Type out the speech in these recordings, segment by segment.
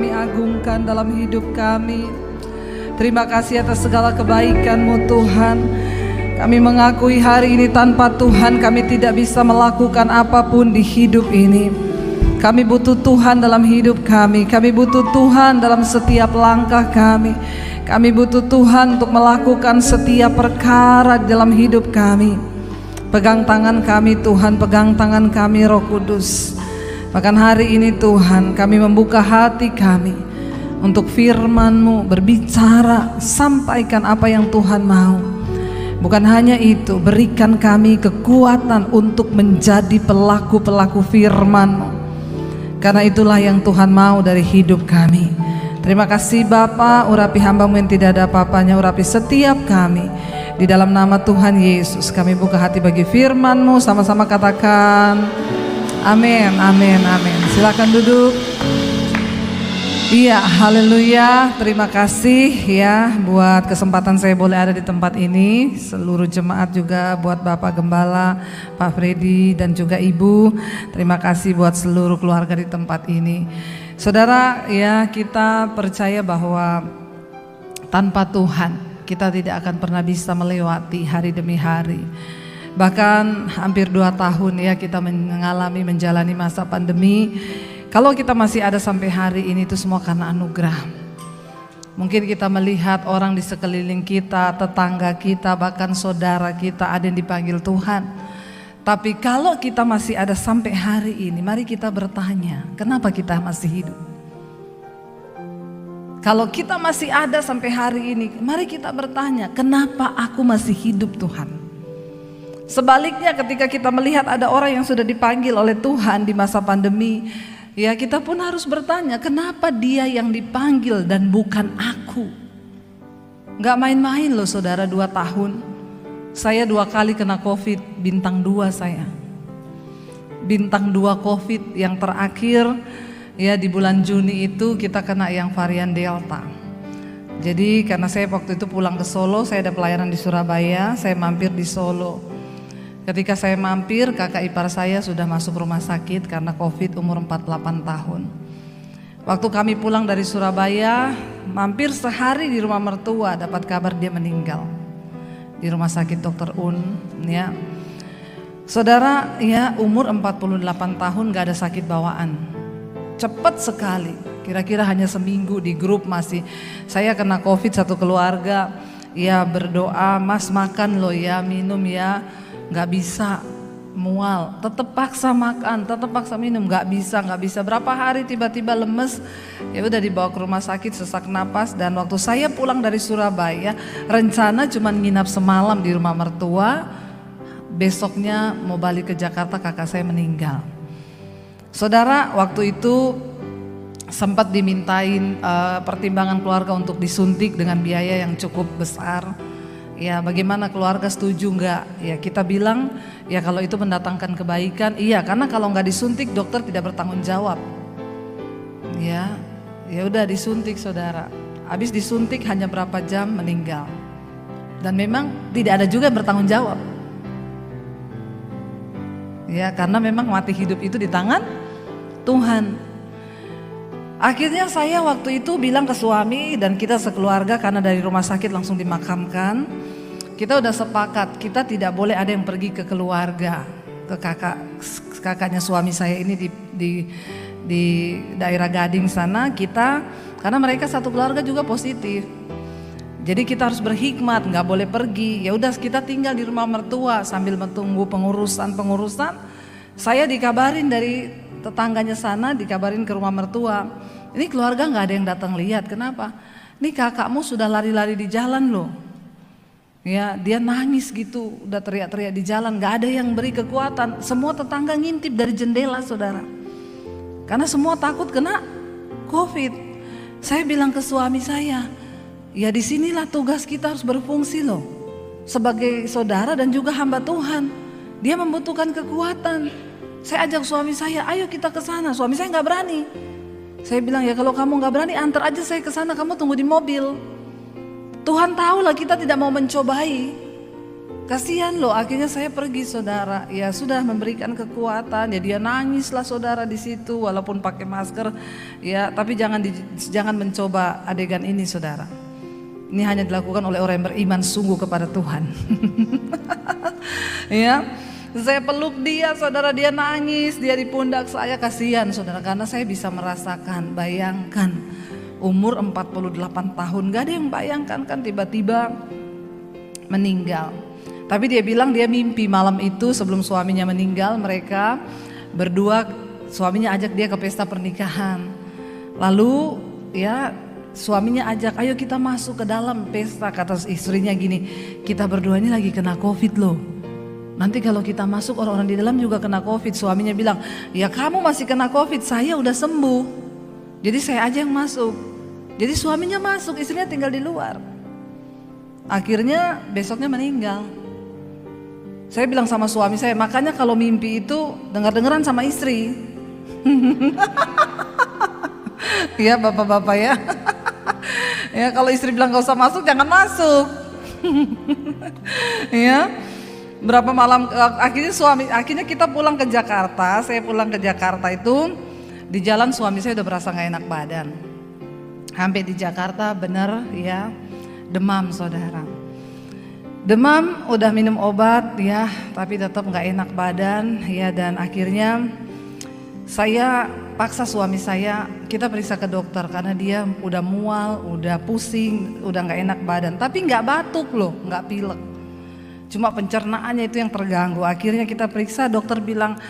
kami agungkan dalam hidup kami. Terima kasih atas segala kebaikan-Mu Tuhan. Kami mengakui hari ini tanpa Tuhan kami tidak bisa melakukan apapun di hidup ini. Kami butuh Tuhan dalam hidup kami. Kami butuh Tuhan dalam setiap langkah kami. Kami butuh Tuhan untuk melakukan setiap perkara dalam hidup kami. Pegang tangan kami Tuhan, pegang tangan kami Roh Kudus. Bahkan hari ini Tuhan kami membuka hati kami untuk firman-Mu berbicara, sampaikan apa yang Tuhan mau. Bukan hanya itu, berikan kami kekuatan untuk menjadi pelaku-pelaku firman-Mu. Karena itulah yang Tuhan mau dari hidup kami. Terima kasih Bapa, urapi hamba-Mu yang tidak ada apa-apanya, urapi setiap kami. Di dalam nama Tuhan Yesus kami buka hati bagi firman-Mu, sama-sama katakan amin, amin, amin. Silakan duduk. Iya, haleluya. Terima kasih ya buat kesempatan saya boleh ada di tempat ini. Seluruh jemaat juga, buat Bapak Gembala, Pak Freddy dan juga Ibu. Terima kasih buat seluruh keluarga di tempat ini. Saudara, ya kita percaya bahwa tanpa Tuhan kita tidak akan pernah bisa melewati hari demi hari. Bahkan hampir 2 tahun ya kita menjalani masa pandemi. Kalau kita masih ada sampai hari ini itu semua karena anugerah. Mungkin kita melihat orang di sekeliling kita, tetangga kita, bahkan saudara kita ada yang dipanggil Tuhan. Tapi kalau kita masih ada sampai hari ini, mari kita bertanya, kenapa kita masih hidup? Kalau kita masih ada sampai hari ini, mari kita bertanya, kenapa aku masih hidup Tuhan? Sebaliknya ketika kita melihat ada orang yang sudah dipanggil oleh Tuhan di masa pandemi, ya kita pun harus bertanya, kenapa dia yang dipanggil dan bukan aku? Gak main-main loh saudara, 2 tahun. Saya 2 kali kena COVID, bintang 2 saya. Bintang 2 COVID yang terakhir ya di bulan Juni itu kita kena yang varian Delta. Jadi karena saya waktu itu pulang ke Solo, saya ada pelayanan di Surabaya, saya mampir di Solo. Ketika saya mampir, kakak ipar saya sudah masuk rumah sakit karena COVID umur 48 tahun. Waktu kami pulang dari Surabaya, mampir sehari di rumah mertua, dapat kabar dia meninggal di rumah sakit Dr. Un. Ya, saudara, ya umur 48 tahun gak ada sakit bawaan, cepat sekali. Kira-kira hanya seminggu di grup masih saya kena COVID satu keluarga. Ya berdoa, Mas makan loh ya, minum ya. Gak bisa mual, tetap paksa makan, tetap paksa minum, gak bisa. Berapa hari tiba-tiba lemes, ya udah dibawa ke rumah sakit sesak napas. Dan waktu saya pulang dari Surabaya, rencana cuma nginap semalam di rumah mertua, besoknya mau balik ke Jakarta, kakak saya meninggal. Saudara, waktu itu sempat dimintain pertimbangan keluarga untuk disuntik dengan biaya yang cukup besar. Ya bagaimana keluarga setuju enggak? Ya kita bilang ya kalau itu mendatangkan kebaikan, iya, karena kalau enggak disuntik dokter tidak bertanggung jawab. Ya udah disuntik saudara. Habis disuntik hanya berapa jam meninggal. Dan memang tidak ada juga yang bertanggung jawab. Ya karena memang mati hidup itu di tangan Tuhan. Akhirnya saya waktu itu bilang ke suami dan kita sekeluarga, karena dari rumah sakit langsung dimakamkan. Kita udah sepakat, kita tidak boleh ada yang pergi ke keluarga, ke kakaknya suami saya ini di daerah Gading sana. Kita, karena mereka satu keluarga juga positif. Jadi kita harus berhikmat, nggak boleh pergi. Ya udah kita tinggal di rumah mertua sambil menunggu pengurusan. Saya dikabarin dari tetangganya sana, dikabarin ke rumah mertua. Ini keluarga nggak ada yang datang lihat. Kenapa? Ini kakakmu sudah lari-lari di jalan loh. Ya, dia nangis gitu, udah teriak-teriak di jalan, nggak ada yang beri kekuatan. Semua tetangga ngintip dari jendela, saudara. Karena semua takut kena COVID. Saya bilang ke suami saya, ya disinilah tugas kita harus berfungsi loh. Sebagai saudara dan juga hamba Tuhan, dia membutuhkan kekuatan. Saya ajak suami saya, ayo kita ke sana. Suami saya nggak berani. Saya bilang ya kalau kamu nggak berani, antar aja saya ke sana. Kamu tunggu di mobil. Tuhan tahu lah kita tidak mau mencobai. Kasihan loh, akhirnya saya pergi saudara, ya sudah memberikan kekuatan, ya dia nangis lah saudara di situ walaupun pakai masker, ya tapi jangan mencoba adegan ini saudara. Ini hanya dilakukan oleh orang yang beriman sungguh kepada Tuhan. Ya, saya peluk dia saudara, dia nangis, dia di pundak saya, kasihan saudara karena saya bisa merasakan, bayangkan umur 48 tahun, gak ada yang bayangkan kan tiba-tiba meninggal. Tapi dia bilang dia mimpi malam itu sebelum suaminya meninggal, mereka berdua, suaminya ajak dia ke pesta pernikahan. Lalu ya suaminya ajak, ayo kita masuk ke dalam pesta. Kata istrinya gini, kita berdua ini lagi kena COVID loh. Nanti kalau kita masuk orang-orang di dalam juga kena COVID. Suaminya bilang, ya kamu masih kena COVID, saya udah sembuh. Jadi saya aja yang masuk. Jadi suaminya masuk, istrinya tinggal di luar. Akhirnya besoknya meninggal. Saya bilang sama suami saya, makanya kalau mimpi itu dengar-dengaran sama istri. Ya bapak-bapak ya. Ya kalau istri bilang gak usah masuk, jangan masuk. Ya. Berapa malam akhirnya kita pulang ke Jakarta. Saya pulang ke Jakarta itu di jalan suami saya udah berasa gak enak badan. Sampai di Jakarta bener ya demam saudara. Demam, udah minum obat ya, tapi tetap nggak enak badan ya, dan akhirnya saya paksa suami saya, kita periksa ke dokter karena dia udah mual, udah pusing, udah nggak enak badan, tapi nggak batuk loh, nggak pilek, cuma pencernaannya itu yang terganggu. Akhirnya kita periksa, dokter bilang,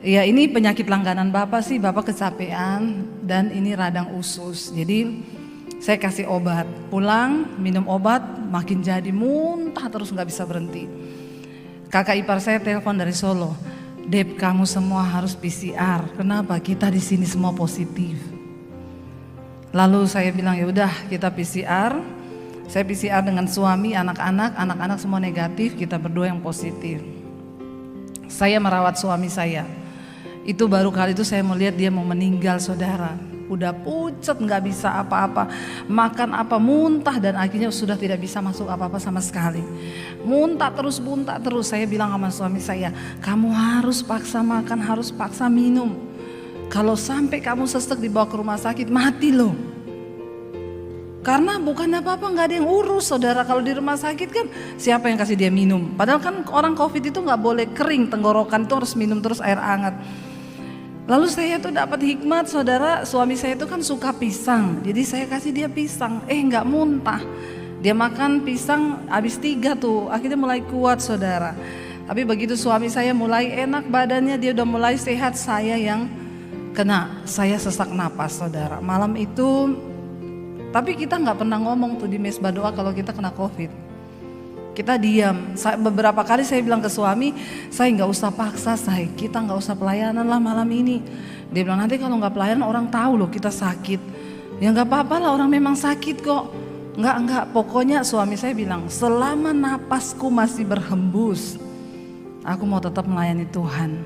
ya ini penyakit langganan bapak sih, bapak kecapean dan ini radang usus. Jadi saya kasih obat, pulang minum obat makin jadi muntah terus nggak bisa berhenti. Kakak ipar saya telepon dari Solo, Dep kamu semua harus PCR. Kenapa? Kita di sini semua positif. Lalu saya bilang ya udah kita PCR. Saya PCR dengan suami, anak-anak semua negatif, kita berdua yang positif. Saya merawat suami saya. Itu baru kali itu saya melihat dia mau meninggal saudara. Udah pucat, nggak bisa apa-apa, makan apa muntah, dan akhirnya sudah tidak bisa masuk apa-apa sama sekali. Muntah terus. Saya bilang sama suami saya, kamu harus paksa makan, harus paksa minum. Kalau sampai kamu sesek dibawa ke rumah sakit, mati loh. Karena bukan apa-apa, nggak ada yang urus saudara. Kalau di rumah sakit kan siapa yang kasih dia minum? Padahal kan orang COVID itu nggak boleh kering tenggorokan, itu harus minum terus air hangat. Lalu saya tuh dapat hikmat saudara, suami saya itu kan suka pisang, jadi saya kasih dia pisang, nggak muntah. Dia makan pisang habis 3 tuh, akhirnya mulai kuat saudara. Tapi begitu suami saya mulai enak badannya, dia udah mulai sehat, saya yang kena, saya sesak napas saudara. Malam itu, tapi kita nggak pernah ngomong tuh di mesbah doa kalau kita kena COVID. Kita diam. Beberapa kali saya bilang ke suami, saya nggak usah paksa, kita nggak usah pelayanan lah malam ini. Dia bilang nanti kalau nggak pelayanan orang tahu loh kita sakit. Ya nggak apa-apa lah, orang memang sakit kok. Nggak. Pokoknya suami saya bilang selama napasku masih berhembus, aku mau tetap melayani Tuhan.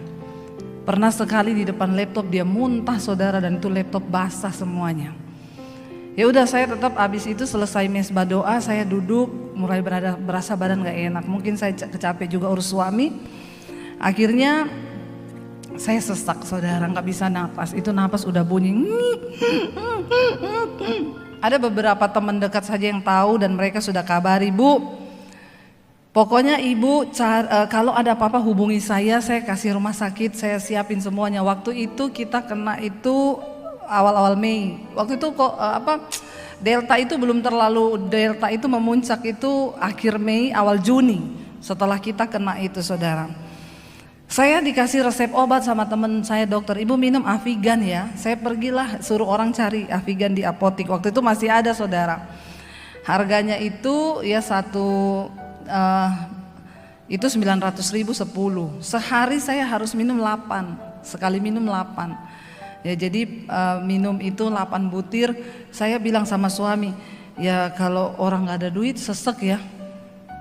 Pernah sekali di depan laptop dia muntah saudara, dan itu laptop basah semuanya. Ya udah saya tetap, abis itu selesai mesbah doa saya duduk, mulai berasa badan gak enak, mungkin saya kecapek juga urus suami. Akhirnya saya sesak saudara, gak bisa napas, itu napas udah bunyi. Ada beberapa teman dekat saja yang tahu dan mereka sudah kabari, Bu, pokoknya ibu kalau ada apa-apa hubungi saya kasih rumah sakit, saya siapin semuanya. Waktu itu kita kena itu awal-awal Mei. Waktu itu Delta itu belum terlalu, Delta itu memuncak itu akhir Mei awal Juni. Setelah kita kena itu saudara. Saya dikasih resep obat sama teman saya dokter, ibu minum Avigan ya. Saya pergilah suruh orang cari Avigan di apotik. Waktu itu masih ada saudara. Harganya itu ya itu 900.000 10. Sehari saya harus minum 8. Sekali minum 8. Ya jadi minum itu 8 butir. Saya bilang sama suami, ya kalau orang gak ada duit sesek ya.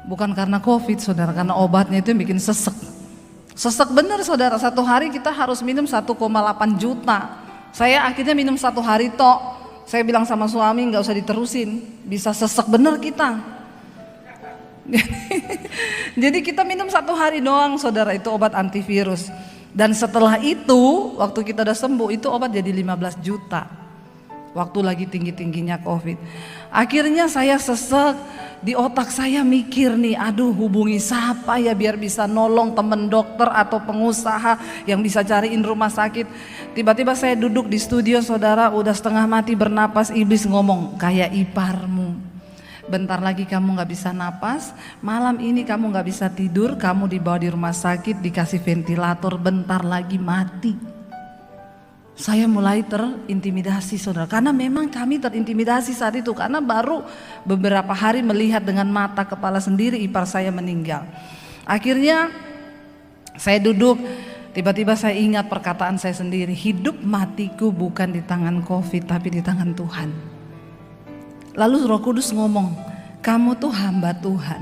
Bukan karena COVID saudara, karena obatnya itu yang bikin sesek. Sesek bener saudara, satu hari kita harus minum 1,8 juta. Saya akhirnya minum 1 hari tok. Saya bilang sama suami gak usah diterusin, bisa sesek bener kita. Jadi kita minum 1 hari doang saudara, itu obat antivirus. Dan setelah itu waktu kita udah sembuh itu obat jadi 15 juta. Waktu lagi tinggi-tingginya COVID. Akhirnya saya sesek, di otak saya mikir nih, aduh hubungi siapa ya biar bisa nolong temen dokter atau pengusaha yang bisa cariin rumah sakit. Tiba-tiba saya duduk di studio saudara, udah setengah mati bernapas, iblis ngomong, kayak iparmu. Bentar lagi kamu gak bisa napas, malam ini kamu gak bisa tidur, kamu dibawa di rumah sakit, dikasih ventilator, bentar lagi mati. Saya mulai terintimidasi saudara, karena memang kami terintimidasi saat itu, karena baru beberapa hari melihat dengan mata kepala sendiri ipar saya meninggal. Akhirnya saya duduk, tiba-tiba saya ingat perkataan saya sendiri, hidup matiku bukan di tangan COVID tapi di tangan Tuhan. Lalu Roh Kudus ngomong, kamu tuh hamba Tuhan,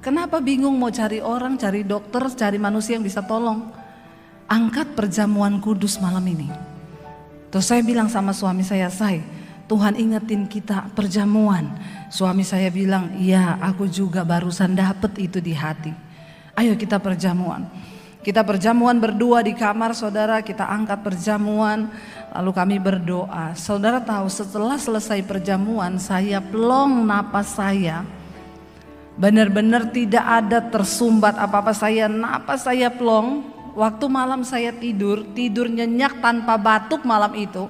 kenapa bingung mau cari orang, cari dokter, cari manusia yang bisa tolong? Angkat perjamuan kudus malam ini. Terus saya bilang sama suami saya, Tuhan ingetin kita perjamuan. Suami saya bilang, iya aku juga barusan dapet itu di hati. Ayo kita perjamuan. Kita perjamuan berdua di kamar saudara, kita angkat perjamuan. Lalu kami berdoa. Saudara tahu setelah selesai perjamuan saya plong napas saya. Benar-benar tidak ada tersumbat apa-apa, napas saya plong. Waktu malam saya tidur nyenyak tanpa batuk malam itu.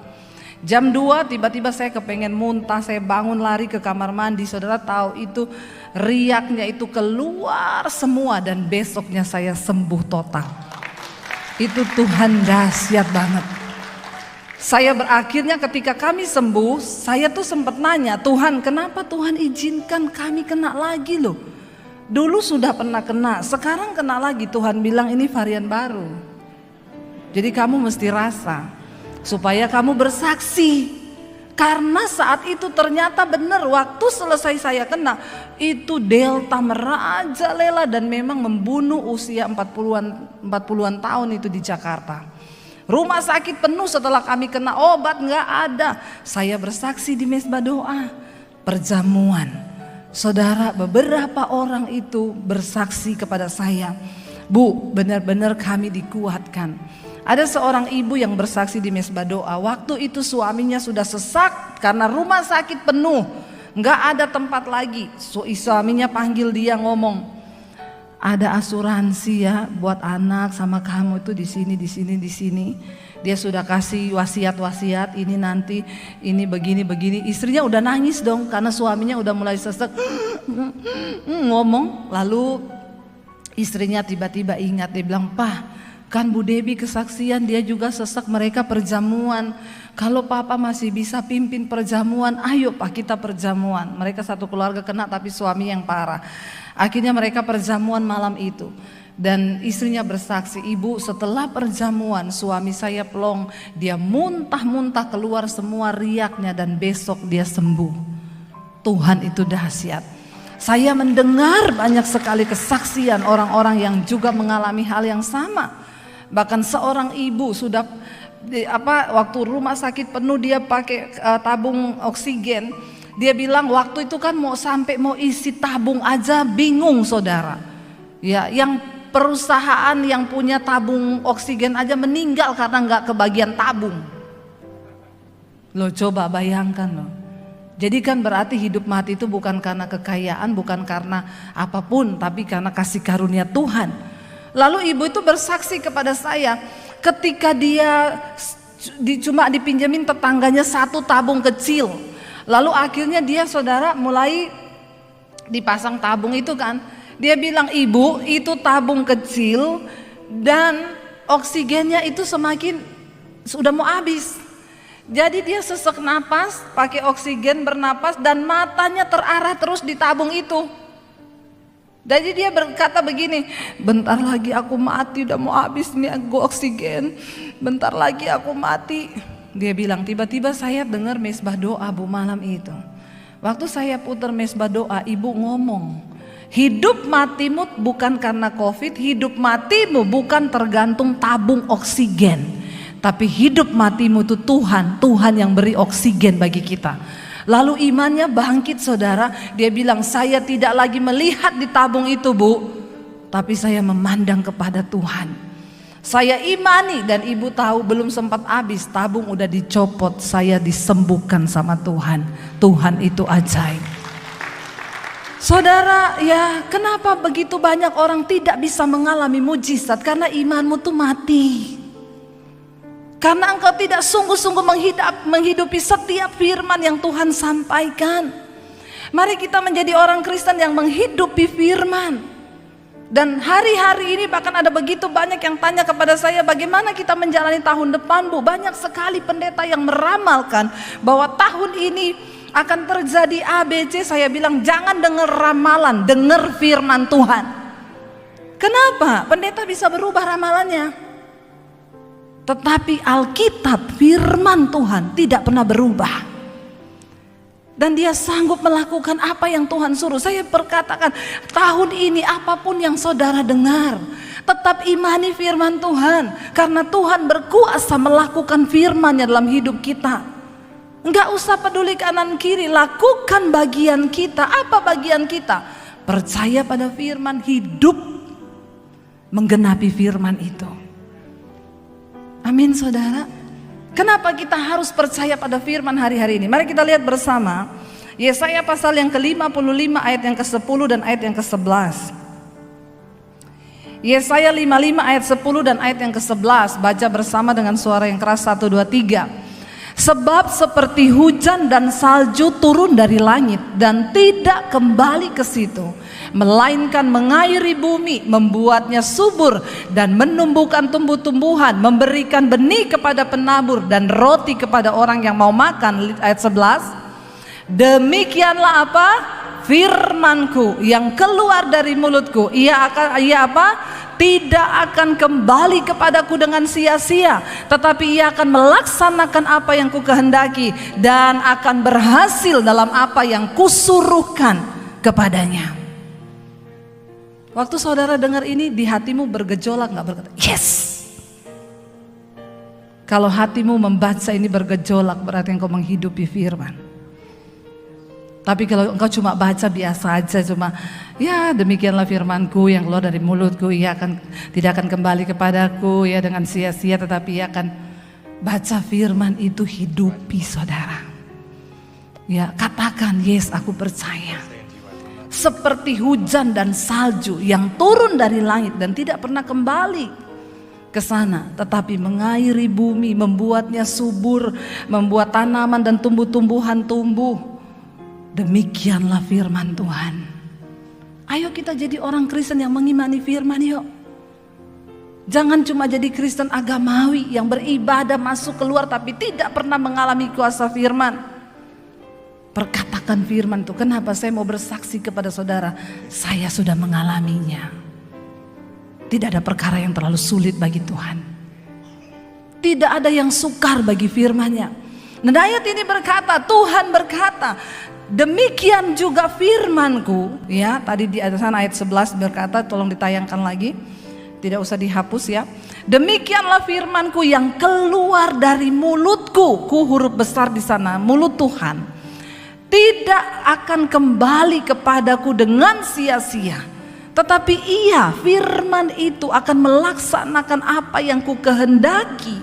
Jam 2 tiba-tiba saya kepengen muntah, saya bangun lari ke kamar mandi. Saudara tahu itu riaknya itu keluar semua dan besoknya saya sembuh total. Itu Tuhan dahsyat banget. Saya berakhirnya ketika kami sembuh, saya tuh sempat nanya, Tuhan kenapa Tuhan izinkan kami kena lagi loh? Dulu sudah pernah kena, sekarang kena lagi. Tuhan bilang ini varian baru. Jadi kamu mesti rasa supaya kamu bersaksi. Karena saat itu ternyata benar waktu selesai saya kena itu delta merajalela dan memang membunuh usia 40-an tahun itu di Jakarta. Rumah sakit penuh setelah kami kena, obat nggak ada. Saya bersaksi di mesbah doa, perjamuan. Saudara, beberapa orang itu bersaksi kepada saya, Bu, benar-benar kami dikuatkan. Ada seorang ibu yang bersaksi di mesbah doa, waktu itu suaminya sudah sesak karena rumah sakit penuh, nggak ada tempat lagi. Suaminya panggil dia ngomong, ada asuransi ya buat anak sama kamu itu di sini. Dia sudah kasih wasiat-wasiat, ini nanti, ini begini. Istrinya udah nangis dong karena suaminya udah mulai sesek ngomong. Lalu istrinya tiba-tiba ingat, dia bilang, Pak, kan Bu Debbie kesaksian dia juga sesek, mereka perjamuan. Kalau Papa masih bisa pimpin perjamuan, ayo Pak kita perjamuan. Mereka satu keluarga kena tapi suami yang parah. Akhirnya mereka perjamuan malam itu. Dan istrinya bersaksi, Ibu setelah perjamuan suami saya plong, dia muntah-muntah keluar semua riaknya dan besok dia sembuh. Tuhan itu dahsyat. Saya mendengar banyak sekali kesaksian orang-orang yang juga mengalami hal yang sama. Bahkan seorang ibu sudah waktu rumah sakit penuh dia pakai tabung oksigen. Dia bilang waktu itu kan mau isi tabung aja bingung saudara. Ya, yang perusahaan yang punya tabung oksigen aja meninggal karena nggak kebagian tabung. Loh coba bayangkan loh. Jadi kan berarti hidup mati itu bukan karena kekayaan, bukan karena apapun, tapi karena kasih karunia Tuhan. Lalu ibu itu bersaksi kepada saya, ketika dia cuma dipinjemin tetangganya satu tabung kecil. Lalu akhirnya dia saudara mulai dipasang tabung itu kan. Dia bilang, Ibu itu tabung kecil dan oksigennya itu semakin sudah mau habis. Jadi dia sesek napas, pakai oksigen bernapas dan matanya terarah terus di tabung itu. Jadi dia berkata begini, bentar lagi aku mati, udah mau habis nih aku oksigen. Bentar lagi aku mati. Dia bilang, tiba-tiba saya dengar mesbah doa Bu malam itu. Waktu saya putar mesbah doa, ibu ngomong, hidup matimu bukan karena COVID, hidup matimu bukan tergantung tabung oksigen, tapi hidup matimu itu Tuhan yang beri oksigen bagi kita. Lalu imannya bangkit saudara. Dia bilang, saya tidak lagi melihat di tabung itu Bu, tapi saya memandang kepada Tuhan. Saya imani dan ibu tahu belum sempat habis, tabung udah dicopot, saya disembuhkan sama Tuhan. Tuhan itu ajaib. Saudara, ya kenapa begitu banyak orang tidak bisa mengalami mujizat? Karena imanmu tuh mati. Karena engkau tidak sungguh-sungguh menghidupi setiap firman yang Tuhan sampaikan. Mari kita menjadi orang Kristen yang menghidupi firman. Dan hari-hari ini bahkan ada begitu banyak yang tanya kepada saya, bagaimana kita menjalani tahun depan Bu? Banyak sekali pendeta yang meramalkan bahwa tahun ini akan terjadi ABC. Saya bilang jangan dengar ramalan, dengar firman Tuhan. Kenapa? Pendeta bisa berubah ramalannya. Tetapi Alkitab, firman Tuhan tidak pernah berubah. Dan dia sanggup melakukan apa yang Tuhan suruh. Saya berkatakan, tahun ini apapun yang saudara dengar, tetap imani firman Tuhan. Karena Tuhan berkuasa melakukan firman-Nya dalam hidup kita. Enggak usah peduli kanan kiri, lakukan bagian kita. Apa bagian kita? Percaya pada firman, hidup menggenapi firman itu. Amin saudara. Kenapa kita harus percaya pada firman hari-hari ini? Mari kita lihat bersama Yesaya pasal yang ke-55 ayat yang ke-10 dan ayat yang ke-11. Yesaya 55 ayat 10 dan ayat yang ke-11. Baca bersama dengan suara yang keras, 1, 2, 3. Sebab seperti hujan dan salju turun dari langit dan tidak kembali ke situ, melainkan mengairi bumi, membuatnya subur dan menumbuhkan tumbuh-tumbuhan, memberikan benih kepada penabur dan roti kepada orang yang mau makan. Ayat 11. Demikianlah apa? Firmanku yang keluar dari mulutku, ia apa? Tidak akan kembali kepadaku dengan sia-sia, tetapi ia akan melaksanakan apa yang kukehendaki dan akan berhasil dalam apa yang kusuruhkan kepadanya. Waktu saudara dengar ini, di hatimu bergejolak nggak? Berkata, yes. Kalau hatimu membaca ini bergejolak, berarti engkau menghidupi firman. Tapi kalau engkau cuma baca biasa aja, cuma ya demikianlah firmanku yang keluar dari mulutku, ia tidak akan kembali kepadaku ya dengan sia-sia, tetapi ia akan baca firman itu, hidupi saudara. Ya katakan, yes aku percaya. Seperti hujan dan salju yang turun dari langit dan tidak pernah kembali ke sana, tetapi mengairi bumi, membuatnya subur, membuat tanaman dan tumbuh-tumbuhan tumbuh. Demikianlah firman Tuhan. Ayo kita jadi orang Kristen yang mengimani firman yuk. Jangan cuma jadi Kristen agamawi yang beribadah masuk keluar tapi tidak pernah mengalami kuasa firman. Perkatakan firman itu. Kenapa saya mau bersaksi kepada saudara? Saya sudah mengalaminya. Tidak ada perkara yang terlalu sulit bagi Tuhan. Tidak ada yang sukar bagi firman-Nya. Nah, ayat ini berkata, Tuhan berkata, demikian juga firmanku, ya tadi di atas ayat 11 berkata, tolong ditayangkan lagi, tidak usah dihapus ya. Demikianlah firmanku yang keluar dari mulutku, ku huruf besar di sana, mulut Tuhan, tidak akan kembali kepadaku dengan sia-sia, tetapi ia, firman itu akan melaksanakan apa yang ku kehendaki,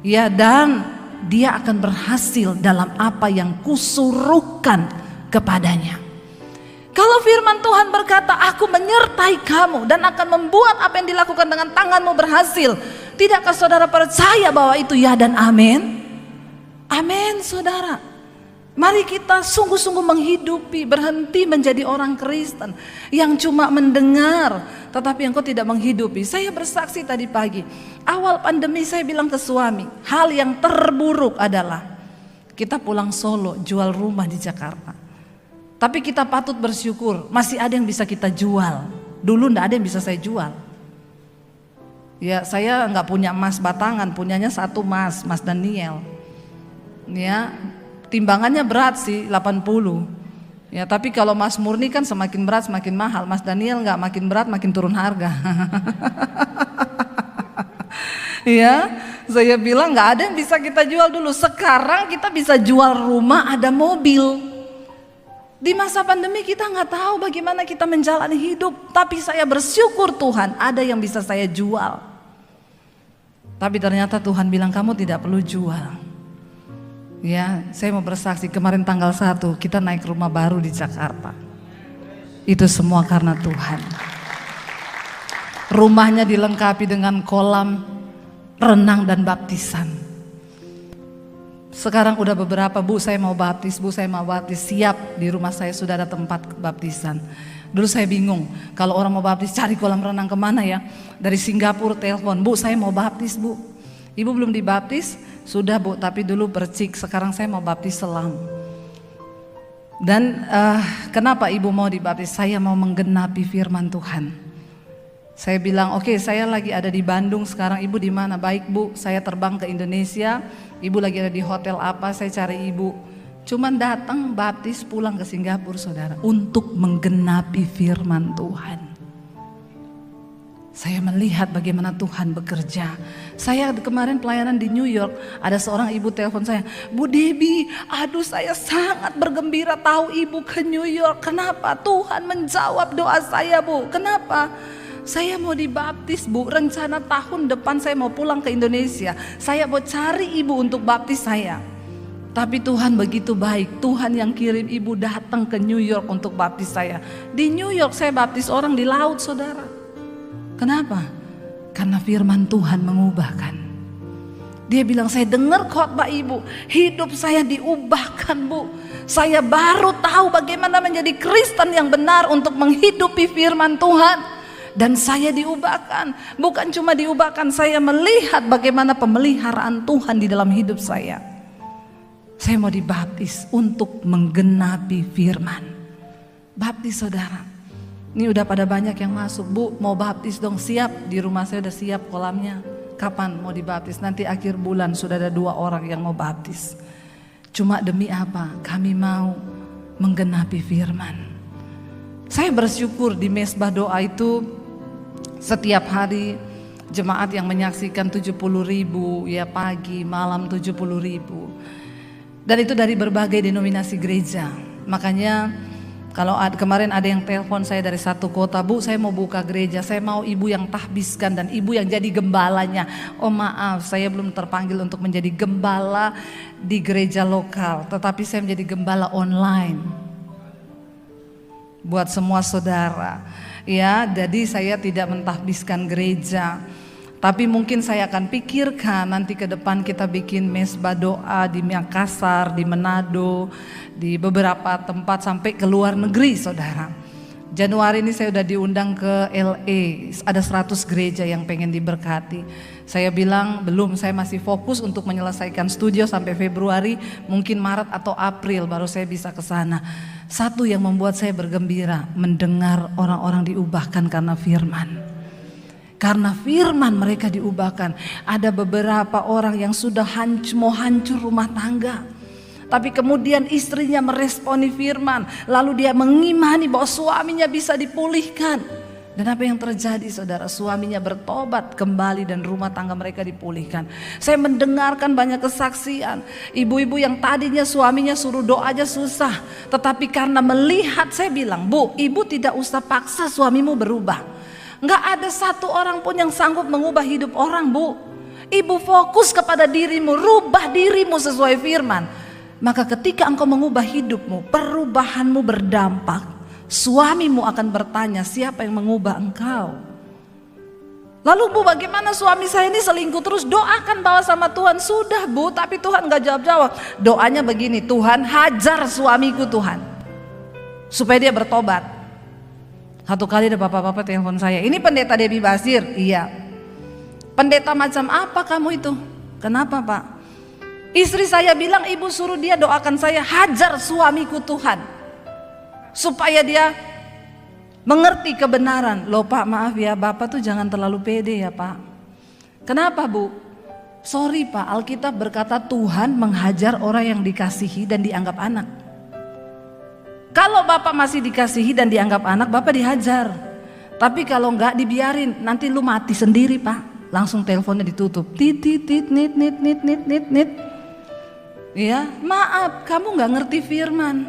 ya, dan dia akan berhasil dalam apa yang kusuruhkan kepadanya. Kalau firman Tuhan berkata, aku menyertai kamu dan akan membuat apa yang dilakukan dengan tanganmu berhasil, tidakkah saudara percaya bahwa itu ya dan amin? Amin saudara. Mari kita sungguh-sungguh menghidupi, berhenti menjadi orang Kristen yang cuma mendengar tetapi engkau tidak menghidupi. Saya bersaksi tadi pagi, awal pandemi saya bilang ke suami, hal yang terburuk adalah kita pulang Solo, jual rumah di Jakarta. Tapi kita patut bersyukur, masih ada yang bisa kita jual. Dulu enggak ada yang bisa saya jual. Ya, saya enggak punya emas batangan, punyanya satu Mas Daniel. Ya, timbangannya berat sih 80. Ya, tapi kalau Mas murni kan semakin berat semakin mahal. Mas Daniel enggak, makin berat makin turun harga. Ya, Saya bilang nggak ada yang bisa kita jual dulu. Sekarang kita bisa jual rumah, ada mobil. Di masa pandemi kita nggak tahu bagaimana kita menjalani hidup. Tapi saya bersyukur Tuhan ada yang bisa saya jual. Tapi ternyata Tuhan bilang kamu tidak perlu jual. Ya, saya mau bersaksi kemarin tanggal 1 kita naik rumah baru di Jakarta. Itu semua karena Tuhan. Rumahnya dilengkapi dengan kolam renang dan baptisan. Sekarang udah beberapa, Bu saya mau baptis, Bu saya mau baptis. Siap, di rumah saya sudah ada tempat baptisan. Dulu saya bingung, kalau orang mau baptis cari kolam renang kemana ya. Dari Singapura telepon, Bu saya mau baptis Bu. Ibu belum dibaptis? Sudah Bu, tapi dulu percik, sekarang saya mau baptis selam. Dan kenapa ibu mau dibaptis? Saya mau menggenapi firman Tuhan. Saya bilang oke, saya lagi ada di Bandung sekarang, ibu di mana? Baik Bu, saya terbang ke Indonesia, ibu lagi ada di hotel apa, saya cari ibu. Cuman datang baptis pulang ke Singapura saudara, untuk menggenapi firman Tuhan. Saya melihat bagaimana Tuhan bekerja. Saya kemarin pelayanan di New York, ada seorang ibu telepon saya, Bu Debbie, aduh saya sangat bergembira tahu ibu ke New York. Kenapa? Tuhan menjawab doa saya Bu. Kenapa? Saya mau dibaptis Bu, rencana tahun depan saya mau pulang ke Indonesia. Saya mau cari ibu untuk baptis saya. Tapi Tuhan begitu baik, Tuhan yang kirim ibu datang ke New York untuk baptis saya. Di New York saya baptis orang di laut saudara. Kenapa? Karena firman Tuhan mengubahkan. Dia bilang saya dengar khotbah ibu, hidup saya diubahkan Bu. Saya baru tahu bagaimana menjadi Kristen yang benar untuk menghidupi firman Tuhan. Dan saya diubahkan, bukan cuma diubahkan, saya melihat bagaimana pemeliharaan Tuhan di dalam hidup saya. Saya mau dibaptis untuk menggenapi firman. Baptis saudara. Ini udah pada banyak yang masuk, Bu mau baptis dong, siap, di rumah saya udah siap kolamnya. Kapan mau dibaptis? Nanti akhir bulan sudah ada 2 orang yang mau baptis. Cuma demi apa? Kami mau menggenapi firman. Saya bersyukur di mesbah doa itu setiap hari jemaat yang menyaksikan 70.000 ya, pagi malam 70.000. Dan itu dari berbagai denominasi gereja. Makanya kalau kemarin ada yang telepon saya dari satu kota, Bu saya mau buka gereja, saya mau ibu yang tahbiskan dan ibu yang jadi gembalanya. Oh maaf, saya belum terpanggil untuk menjadi gembala di gereja lokal, tetapi saya menjadi gembala online. Buat semua saudara. Ya, jadi saya tidak mentahbiskan gereja. Tapi mungkin saya akan pikirkan nanti ke depan kita bikin mesbah doa di Makassar, di Manado, di beberapa tempat sampai ke luar negeri saudara. Januari ini saya udah diundang ke LA, ada 100 gereja yang pengen diberkati. Saya bilang belum, saya masih fokus untuk menyelesaikan studio sampai Februari, mungkin Maret atau April baru saya bisa ke sana. Satu yang membuat saya bergembira, mendengar orang-orang diubahkan karena firman. Karena firman mereka diubahkan. Ada beberapa orang yang sudah mau hancur rumah tangga, tapi kemudian istrinya meresponi firman, lalu dia mengimani bahwa suaminya bisa dipulihkan. Dan apa yang terjadi saudara? Suaminya bertobat kembali dan rumah tangga mereka dipulihkan. Saya mendengarkan banyak kesaksian. Ibu-ibu yang tadinya suaminya suruh doa aja susah, tetapi karena melihat, saya bilang, Bu, ibu tidak usah paksa suamimu berubah. Nggak ada satu orang pun yang sanggup mengubah hidup orang, Bu. Ibu fokus kepada dirimu, rubah dirimu sesuai firman. Maka ketika engkau mengubah hidupmu, perubahanmu berdampak. Suamimu akan bertanya, siapa yang mengubah engkau? Lalu Bu, bagaimana suami saya ini selingkuh terus? Doakan bawa sama Tuhan. Sudah Bu, tapi Tuhan gak jawab-jawab. Doanya begini, Tuhan hajar suamiku Tuhan, supaya dia bertobat. Satu kali ada bapak-bapak telepon saya, ini pendeta Debbie Basir. Iya. Pendeta macam apa kamu itu? Kenapa Pak? Istri saya bilang ibu suruh dia doakan saya, hajar suamiku Tuhan, supaya dia mengerti kebenaran. Loh Pak, maaf ya, Bapak tuh jangan terlalu pede ya Pak. Kenapa Bu? Sorry Pak, Alkitab berkata Tuhan menghajar orang yang dikasihi dan dianggap anak. Kalau Bapak masih dikasihi dan dianggap anak, Bapak dihajar. Tapi kalau enggak dibiarin, nanti lu mati sendiri Pak. langsung teleponnya ditutup. Tit tit tit nit nit nit nit nit nit. Ya, maaf, kamu nggak ngerti firman.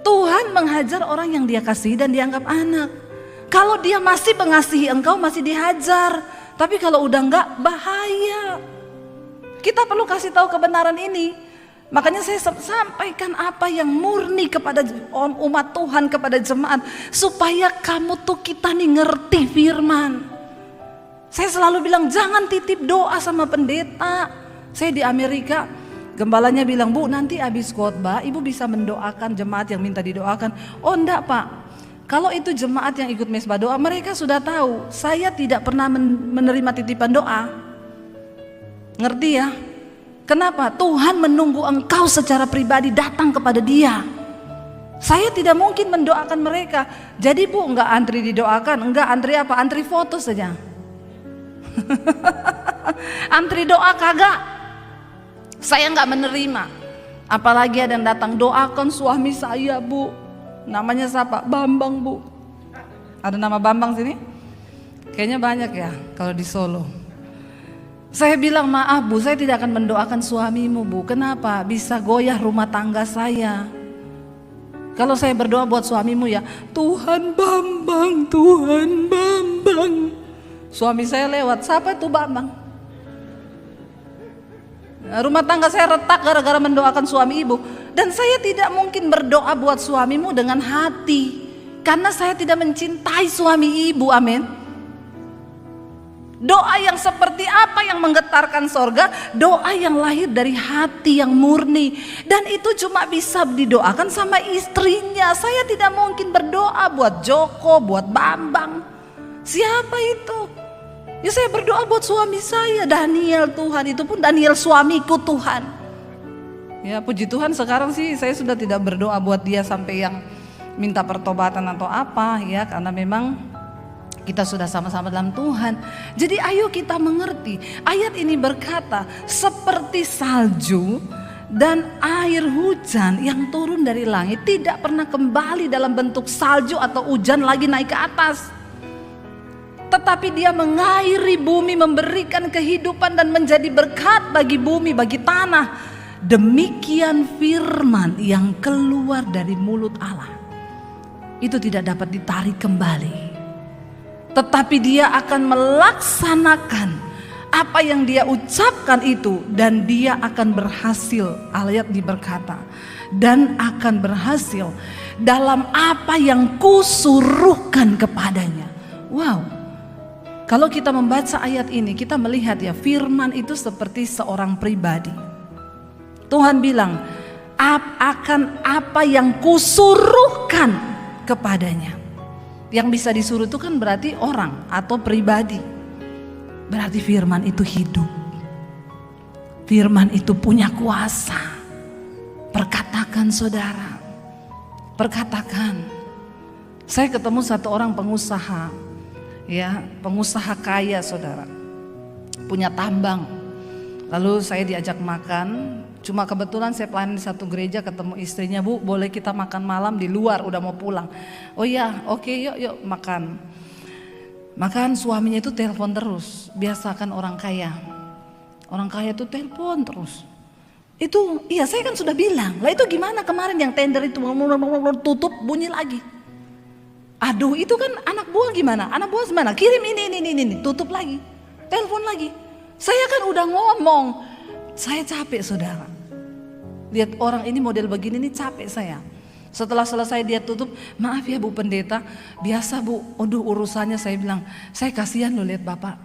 Tuhan menghajar orang yang Dia kasih dan dianggap anak. Kalau Dia masih mengasihi engkau, masih dihajar. Tapi kalau udah enggak, bahaya. Kita perlu kasih tahu kebenaran ini. Makanya saya sampaikan apa yang murni kepada umat Tuhan, kepada jemaat, supaya kamu tuh kita nih ngerti firman. Saya selalu bilang jangan titip doa sama pendeta. Saya di Amerika, gembalanya bilang, Bu nanti habis khotbah ibu bisa mendoakan jemaat yang minta didoakan. Oh enggak Pak, kalau itu jemaat yang ikut mesbah doa, mereka sudah tahu saya tidak pernah menerima titipan doa. Ngerti ya? Kenapa? Tuhan menunggu engkau secara pribadi datang kepada Dia. Saya tidak mungkin mendoakan mereka. Jadi Bu, enggak antri didoakan, enggak antri apa? Antri foto saja. Antri doa kagak. Saya enggak menerima. Apalagi ada yang datang, doakan suami saya Bu. Namanya siapa? Bambang Bu. Ada nama Bambang sini? Kayaknya banyak ya kalau di Solo. Saya bilang maaf Bu, saya tidak akan mendoakan suamimu Bu. Kenapa? Bisa goyah rumah tangga saya. Kalau saya berdoa buat suamimu ya, Tuhan Bambang, Tuhan Bambang. Suami saya lewat, siapa itu Bambang? Rumah tangga saya retak gara-gara mendoakan suami ibu. Dan saya tidak mungkin berdoa buat suamimu dengan hati, karena saya tidak mencintai suami ibu, amin. Doa yang seperti apa yang menggetarkan sorga? Doa yang lahir dari hati yang murni. Dan itu cuma bisa didoakan sama istrinya. Saya tidak mungkin berdoa buat Joko, buat Bambang. Siapa itu? Ya saya berdoa buat suami saya, Daniel Tuhan. Itu pun Daniel suamiku Tuhan. Ya puji Tuhan sekarang sih saya sudah tidak berdoa buat dia sampai yang minta pertobatan atau apa ya. Karena memang kita sudah sama-sama dalam Tuhan. Jadi ayo kita mengerti. Ayat ini berkata seperti salju dan air hujan yang turun dari langit tidak pernah kembali dalam bentuk salju atau hujan lagi naik ke atas. Tetapi dia mengairi bumi, memberikan kehidupan dan menjadi berkat bagi bumi, bagi tanah. Demikian firman yang keluar dari mulut Allah. Itu tidak dapat ditarik kembali. Tetapi dia akan melaksanakan apa yang dia ucapkan itu, dan dia akan berhasil. Ayat ini berkata, dan akan berhasil dalam apa yang kusuruhkan kepadanya. Wow, kalau kita membaca ayat ini, kita melihat ya, firman itu seperti seorang pribadi. Tuhan bilang, akan apa yang kusuruhkan kepadanya. Yang bisa disuruh itu kan berarti orang atau pribadi. Berarti firman itu hidup. Firman itu punya kuasa. Perkatakan saudara. Perkatakan. Saya ketemu satu orang pengusaha. Ya, pengusaha kaya saudara. Punya tambang. Lalu saya diajak makan. Cuma kebetulan saya pelayanan di satu gereja, ketemu istrinya, Bu boleh kita makan malam di luar, udah mau pulang. Oh iya, oke, yuk makan. Makan, suaminya itu telepon terus. Biasakan orang kaya. Orang kaya itu telepon terus. Itu, iya saya kan sudah bilang. Lah itu gimana kemarin yang tender itu tutup bunyi lagi. Aduh itu kan anak buah gimana? Anak buah gimana? Kirim ini, tutup lagi. Telepon lagi. Saya kan udah ngomong. Saya capek saudara. Lihat orang ini model begini nih, capek saya. Setelah selesai dia tutup, maaf ya Bu Pendeta, biasa Bu, aduh urusannya. Saya bilang, saya kasihan loh lihat Bapak.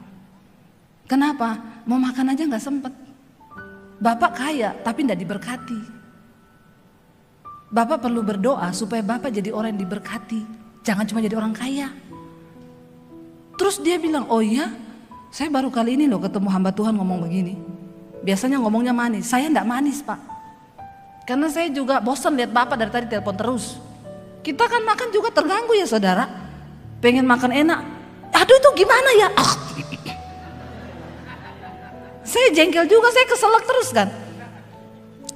Kenapa? Mau makan aja gak sempet. Bapak kaya tapi gak diberkati. Bapak perlu berdoa supaya Bapak jadi orang yang diberkati. Jangan cuma jadi orang kaya. Terus dia bilang, oh iya, saya baru kali ini loh ketemu hamba Tuhan ngomong begini. Biasanya ngomongnya manis, saya enggak manis Pak. Karena saya juga bosan lihat Bapak dari tadi telepon terus. Kita kan makan juga terganggu ya saudara. Pengen makan enak, aduh itu gimana ya. Saya jengkel juga, saya keselak terus kan.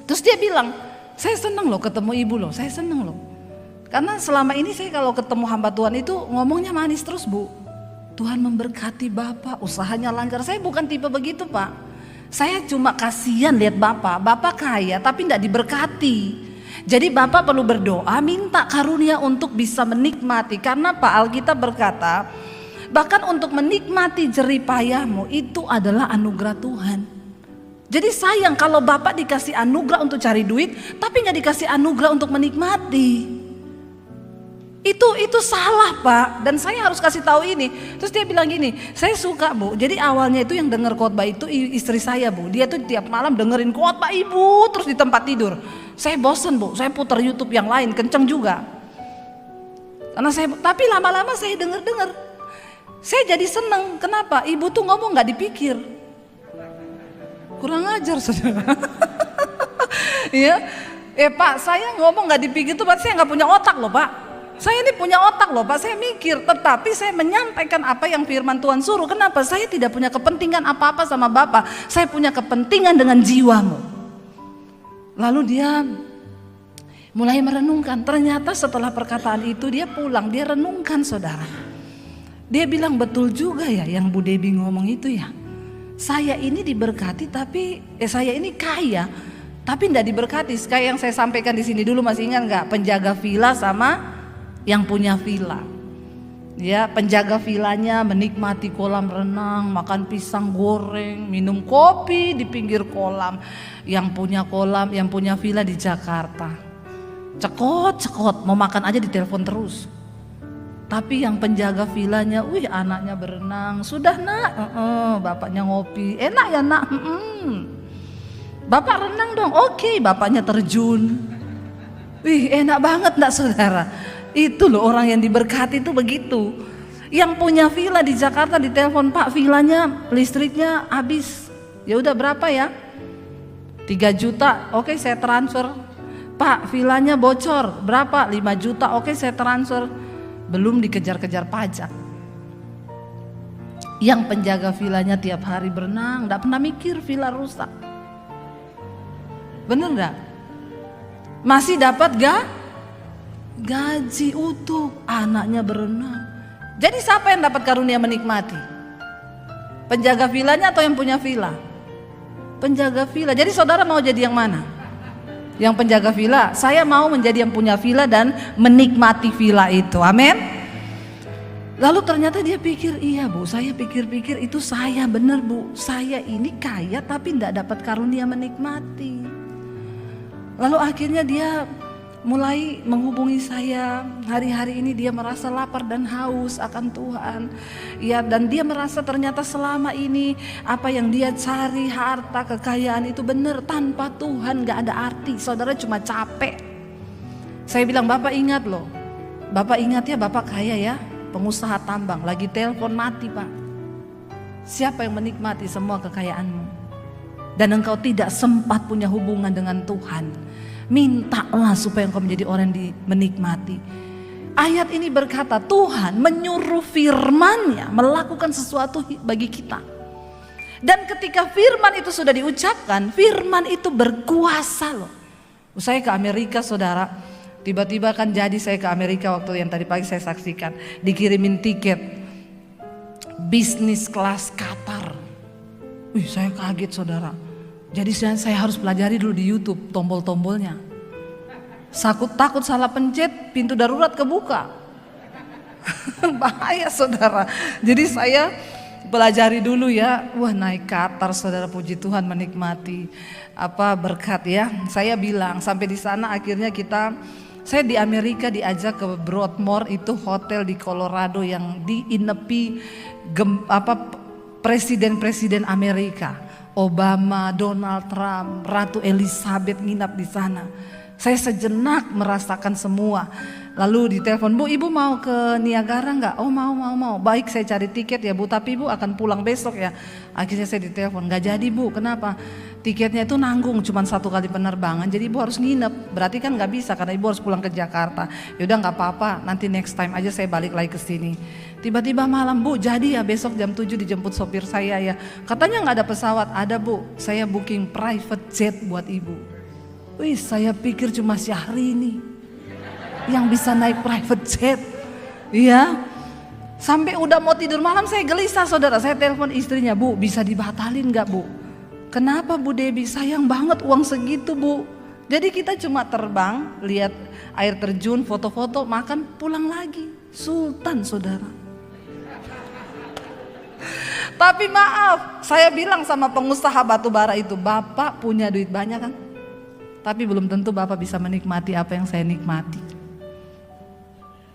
Terus dia bilang, saya senang loh ketemu ibu loh, saya senang loh. Karena selama ini saya kalau ketemu hamba Tuhan itu ngomongnya manis terus Bu. Tuhan memberkati Bapak, usahanya lancar. Saya bukan tipe begitu Pak. Saya cuma kasihan lihat Bapak kaya tapi tidak diberkati. Jadi Bapak perlu berdoa, minta karunia untuk bisa menikmati. Karena Pak Alkitab berkata, bahkan untuk menikmati jerih payahmu itu adalah anugerah Tuhan. Jadi sayang kalau Bapak dikasih anugerah untuk cari duit, tapi nggak dikasih anugerah untuk menikmati. Itu salah Pak, dan saya harus kasih tahu ini. Terus dia bilang gini, saya suka Bu. Jadi awalnya itu yang dengar khotbah itu istri saya Bu. Dia tuh tiap malam dengerin khotbah Ibu terus di tempat tidur. Saya bosen Bu, saya putar YouTube yang lain kenceng juga. Tapi lama-lama saya dengar. Saya jadi seneng. Kenapa? Ibu tuh ngomong nggak dipikir. Kurang ajar saudara. Ya, Pak, saya ngomong nggak dipikir tuh berarti saya nggak punya otak loh Pak. Saya ini punya otak loh Pak, saya mikir, tetapi saya menyampaikan apa yang firman Tuhan suruh. Kenapa? Saya tidak punya kepentingan apa-apa sama Bapak, saya punya kepentingan dengan jiwamu. Lalu dia mulai merenungkan, ternyata setelah perkataan itu dia pulang, dia renungkan saudara. Dia bilang betul juga ya yang Bu Debbie ngomong itu ya. Saya ini diberkati tapi, saya ini kaya, tapi tidak diberkati. Kayak yang saya sampaikan di sini dulu, masih ingat nggak? Penjaga villa sama yang punya villa, ya penjaga villanya menikmati kolam renang, makan pisang goreng, minum kopi di pinggir kolam. Yang punya kolam, yang punya villa di Jakarta, cekot, mau makan aja ditelepon terus. Tapi yang penjaga villanya, anaknya berenang, sudah nak, bapaknya ngopi, enak ya nak, bapak renang dong, oke, bapaknya terjun, enak banget nak saudara. Itu loh orang yang diberkati itu begitu. Yang punya villa di Jakarta ditelepon, Pak villanya listriknya habis. Ya udah berapa ya? 3 juta, oke saya transfer. Pak villanya bocor, berapa? 5 juta, oke saya transfer. Belum dikejar-kejar pajak. Yang penjaga villanya tiap hari berenang, gak pernah mikir villa rusak. Bener gak? Masih dapat gaji utuh, anaknya berenang. Jadi siapa yang dapat karunia menikmati? Penjaga villanya atau yang punya villa? Penjaga villa. Jadi saudara mau jadi yang mana? Yang penjaga villa. Saya mau menjadi yang punya villa dan menikmati villa itu. Amin. Lalu ternyata dia pikir, iya Bu, saya pikir-pikir itu saya, bener Bu, saya ini kaya tapi tidak dapat karunia menikmati. Lalu akhirnya dia mulai menghubungi saya. Hari-hari ini dia merasa lapar dan haus akan Tuhan. Ya, dan dia merasa ternyata selama ini apa yang dia cari, harta, kekayaan itu benar, tanpa Tuhan gak ada arti. Saudara cuma capek. Saya bilang, Bapak ingat loh. Bapak ingat ya, Bapak kaya ya, pengusaha tambang, lagi telepon mati Pak. Siapa yang menikmati semua kekayaanmu? Dan engkau tidak sempat punya hubungan dengan Tuhan. Mintalah supaya engkau menjadi orang yang menikmati. Ayat ini berkata Tuhan menyuruh firman-Nya melakukan sesuatu bagi kita. Dan ketika firman itu sudah diucapkan, firman itu berkuasa loh. Saya ke Amerika saudara, tiba-tiba kan jadi saya ke Amerika waktu yang tadi pagi saya saksikan. Dikirimin tiket bisnis kelas Qatar. Saya kaget saudara. Jadi saya harus pelajari dulu di YouTube tombol-tombolnya. Takut salah pencet, pintu darurat kebuka. Bahaya saudara. Jadi saya pelajari dulu ya. Wah naik Qatar saudara, puji Tuhan menikmati berkat ya. Saya bilang sampai di sana akhirnya saya di Amerika diajak ke Broadmoor, itu hotel di Colorado yang diinepi presiden-presiden Amerika. Obama, Donald Trump, Ratu Elizabeth nginap di sana. Saya sejenak merasakan semua. Lalu ditelepon, Bu, Ibu mau ke Niagara enggak? Oh mau. Baik, saya cari tiket ya Bu, tapi Ibu akan pulang besok ya. Akhirnya saya ditelepon, enggak jadi Bu, kenapa? Tiketnya itu nanggung, cuma 1 kali penerbangan, jadi Ibu harus nginep. Berarti kan enggak bisa karena Ibu harus pulang ke Jakarta. Yaudah enggak apa-apa, nanti next time aja saya balik lagi ke sini. Tiba-tiba malam, Bu, jadi ya besok jam 7 dijemput sopir saya ya. Katanya enggak ada pesawat, ada Bu, saya booking private jet buat Ibu. Saya pikir cuma Syahrini yang bisa naik private jet. Iya. Sampai udah mau tidur malam saya gelisah saudara. Saya telepon istrinya, Bu bisa dibatalin gak Bu? Kenapa Bu Debbie? Sayang banget uang segitu Bu. Jadi kita cuma terbang, lihat air terjun, foto-foto, makan, pulang lagi. Sultan saudara. Tapi maaf, saya bilang sama pengusaha batu bara itu, Bapak punya duit banyak kan? Tapi belum tentu Bapak bisa menikmati apa yang saya nikmati.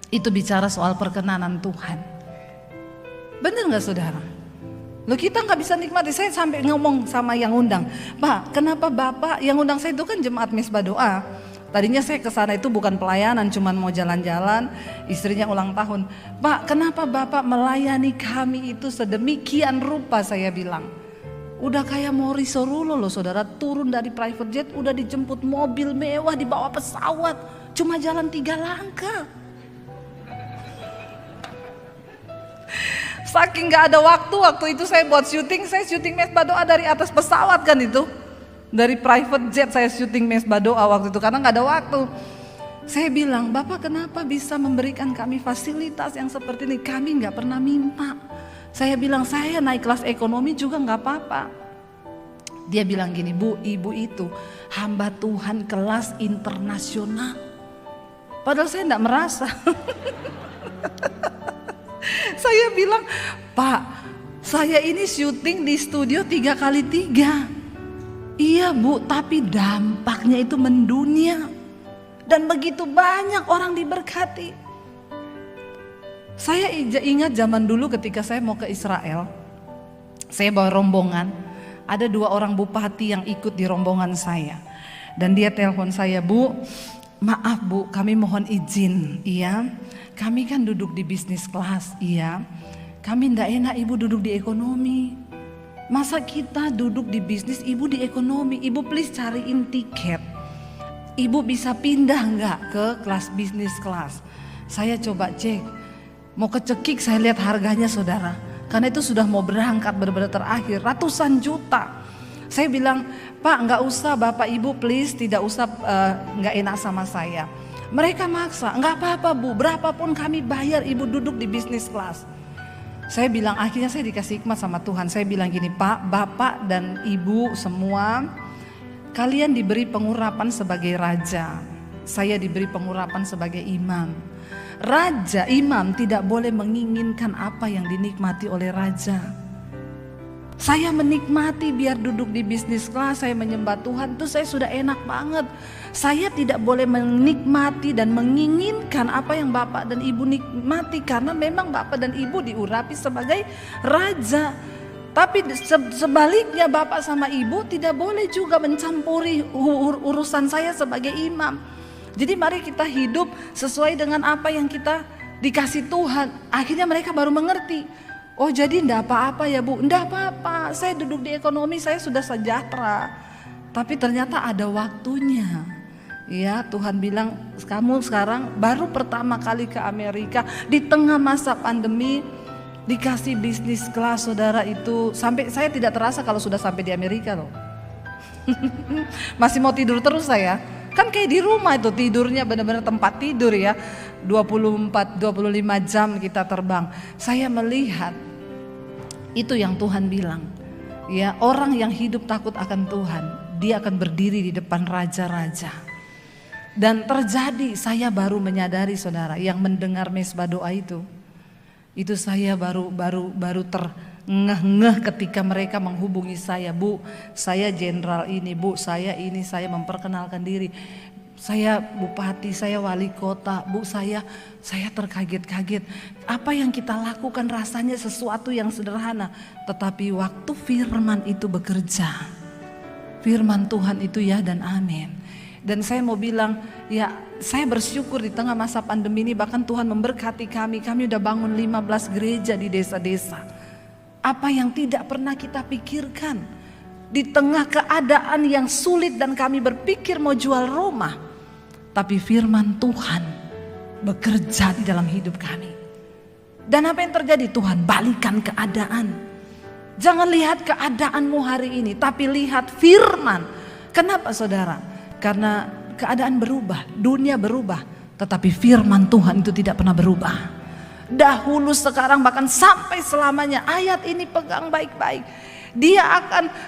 Itu bicara soal perkenanan Tuhan. Bener gak saudara? Loh kita gak bisa nikmati. Saya sampai ngomong sama yang undang, Pak kenapa Bapak, yang undang saya itu kan jemaat Mesbah Doa. Tadinya saya kesana itu bukan pelayanan, cuman mau jalan-jalan, istrinya ulang tahun. Pak kenapa Bapak melayani kami itu sedemikian rupa, saya bilang. Udah kayak Mori Sorulo loh saudara, turun dari private jet, udah dijemput mobil mewah, dibawa pesawat, cuma jalan 3 langkah. Saking gak ada waktu itu saya buat syuting, saya syuting Mesbah Doa dari atas pesawat kan itu. Dari private jet saya syuting Mesbah Doa waktu itu karena gak ada waktu. Saya bilang, Bapak kenapa bisa memberikan kami fasilitas yang seperti ini? Kami gak pernah minta. Saya bilang, saya naik kelas ekonomi juga gak apa-apa. Dia bilang gini, Bu, ibu itu hamba Tuhan kelas internasional. Padahal saya gak merasa. Saya bilang, Pak, saya ini syuting di studio 3x3. Iya Bu, tapi dampaknya itu mendunia. Dan begitu banyak orang diberkati. Saya ingat zaman dulu ketika saya mau ke Israel. Saya bawa rombongan. Ada 2 orang bupati yang ikut di rombongan saya. Dan dia telepon saya, Bu, maaf Bu, kami mohon izin. Iya, kami kan duduk di bisnis kelas. Iya, kami ndak enak Ibu duduk di ekonomi. Masa kita duduk di bisnis, Ibu di ekonomi? Ibu please cariin tiket. Ibu bisa pindah nggak ke kelas bisnis kelas? Saya coba cek, mau kecekik saya lihat harganya saudara. Karena itu sudah mau berangkat benar-benar terakhir, ratusan juta. Saya bilang, Pak nggak usah Bapak Ibu please, tidak usah nggak enak sama saya. Mereka maksa, nggak apa-apa Bu, berapapun kami bayar Ibu duduk di bisnis kelas. Saya bilang, akhirnya saya dikasih hikmat sama Tuhan. Saya bilang gini, Pak, Bapak dan Ibu semua, kalian diberi pengurapan sebagai raja. Saya diberi pengurapan sebagai imam. Raja, imam tidak boleh menginginkan apa yang dinikmati oleh raja. Saya menikmati biar duduk di bisnis kelas, saya menyembah Tuhan, itu saya sudah enak banget. Saya tidak boleh menikmati dan menginginkan apa yang Bapak dan Ibu nikmati, karena memang Bapak dan Ibu diurapi sebagai raja. Tapi sebaliknya Bapak sama Ibu tidak boleh juga mencampuri urusan saya sebagai imam. Jadi mari kita hidup sesuai dengan apa yang kita dikasih Tuhan. Akhirnya mereka baru mengerti. Oh jadi enggak apa-apa ya Bu, enggak apa-apa, saya duduk di ekonomi, saya sudah sejahtera. Tapi ternyata ada waktunya. Ya Tuhan bilang, kamu sekarang baru pertama kali ke Amerika di tengah masa pandemi, dikasih bisnis kelas saudara itu. Sampai saya tidak terasa kalau sudah sampai di Amerika loh. Masih mau tidur terus saya. Kan kayak di rumah itu tidurnya benar-benar tempat tidur ya. 24-25 jam kita terbang. Saya melihat itu yang Tuhan bilang. Ya, orang yang hidup takut akan Tuhan, dia akan berdiri di depan raja-raja. Dan terjadi, saya baru menyadari saudara, yang mendengar Mesbah Doa itu saya baru terngeh-ngeh ketika mereka menghubungi saya. Bu, saya jenderal ini, Bu, saya ini, saya memperkenalkan diri. Saya bupati, saya wali kota, Bu, saya terkaget-kaget. Apa yang kita lakukan rasanya sesuatu yang sederhana, tetapi waktu firman itu bekerja, firman Tuhan itu ya dan amin. Dan saya mau bilang, ya saya bersyukur di tengah masa pandemi ini, bahkan Tuhan memberkati kami udah bangun 15 gereja di desa-desa. Apa yang tidak pernah kita pikirkan, di tengah keadaan yang sulit dan kami berpikir mau jual rumah, tapi firman Tuhan bekerja di dalam hidup kami. Dan apa yang terjadi? Tuhan balikan keadaan. Jangan lihat keadaanmu hari ini, tapi lihat firman. Kenapa saudara? Karena keadaan berubah, dunia berubah, tetapi firman Tuhan itu tidak pernah berubah. Dahulu, sekarang, bahkan sampai selamanya. Ayat ini pegang baik-baik. Dia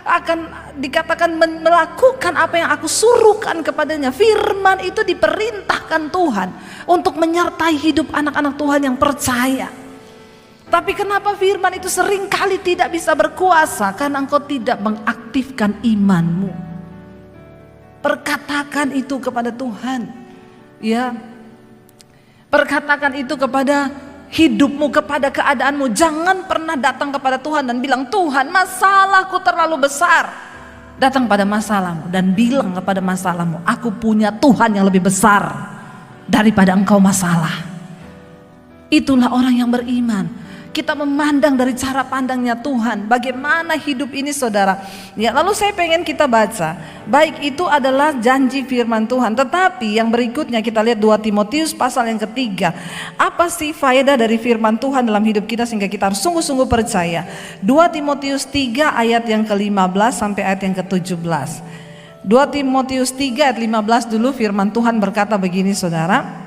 akan dikatakan melakukan apa yang aku suruhkan kepadanya. Firman itu diperintahkan Tuhan untuk menyertai hidup anak-anak Tuhan yang percaya. Tapi kenapa firman itu seringkali tidak bisa berkuasa? Karena engkau tidak mengaktifkan imanmu. Perkatakan itu kepada Tuhan, ya. Perkatakan itu kepada hidupmu, kepada keadaanmu. Jangan pernah datang kepada Tuhan dan bilang, Tuhan, masalahku terlalu besar. Datang pada masalahmu dan bilang kepada masalahmu, aku punya Tuhan yang lebih besar daripada engkau masalah. Itulah orang yang beriman. Kita memandang dari cara pandangnya Tuhan, bagaimana hidup ini, saudara. Ya, lalu saya pengen kita baca. Baik, itu adalah janji firman Tuhan. Tetapi yang berikutnya kita lihat 2 Timotius pasal yang ketiga. Apa sih faedah dari firman Tuhan dalam hidup kita sehingga kita harus sungguh-sungguh percaya? 2 Timotius 3 ayat yang ke-15 sampai ayat yang ke-17. 2 Timotius 3 ayat 15 dulu, firman Tuhan berkata begini, saudara.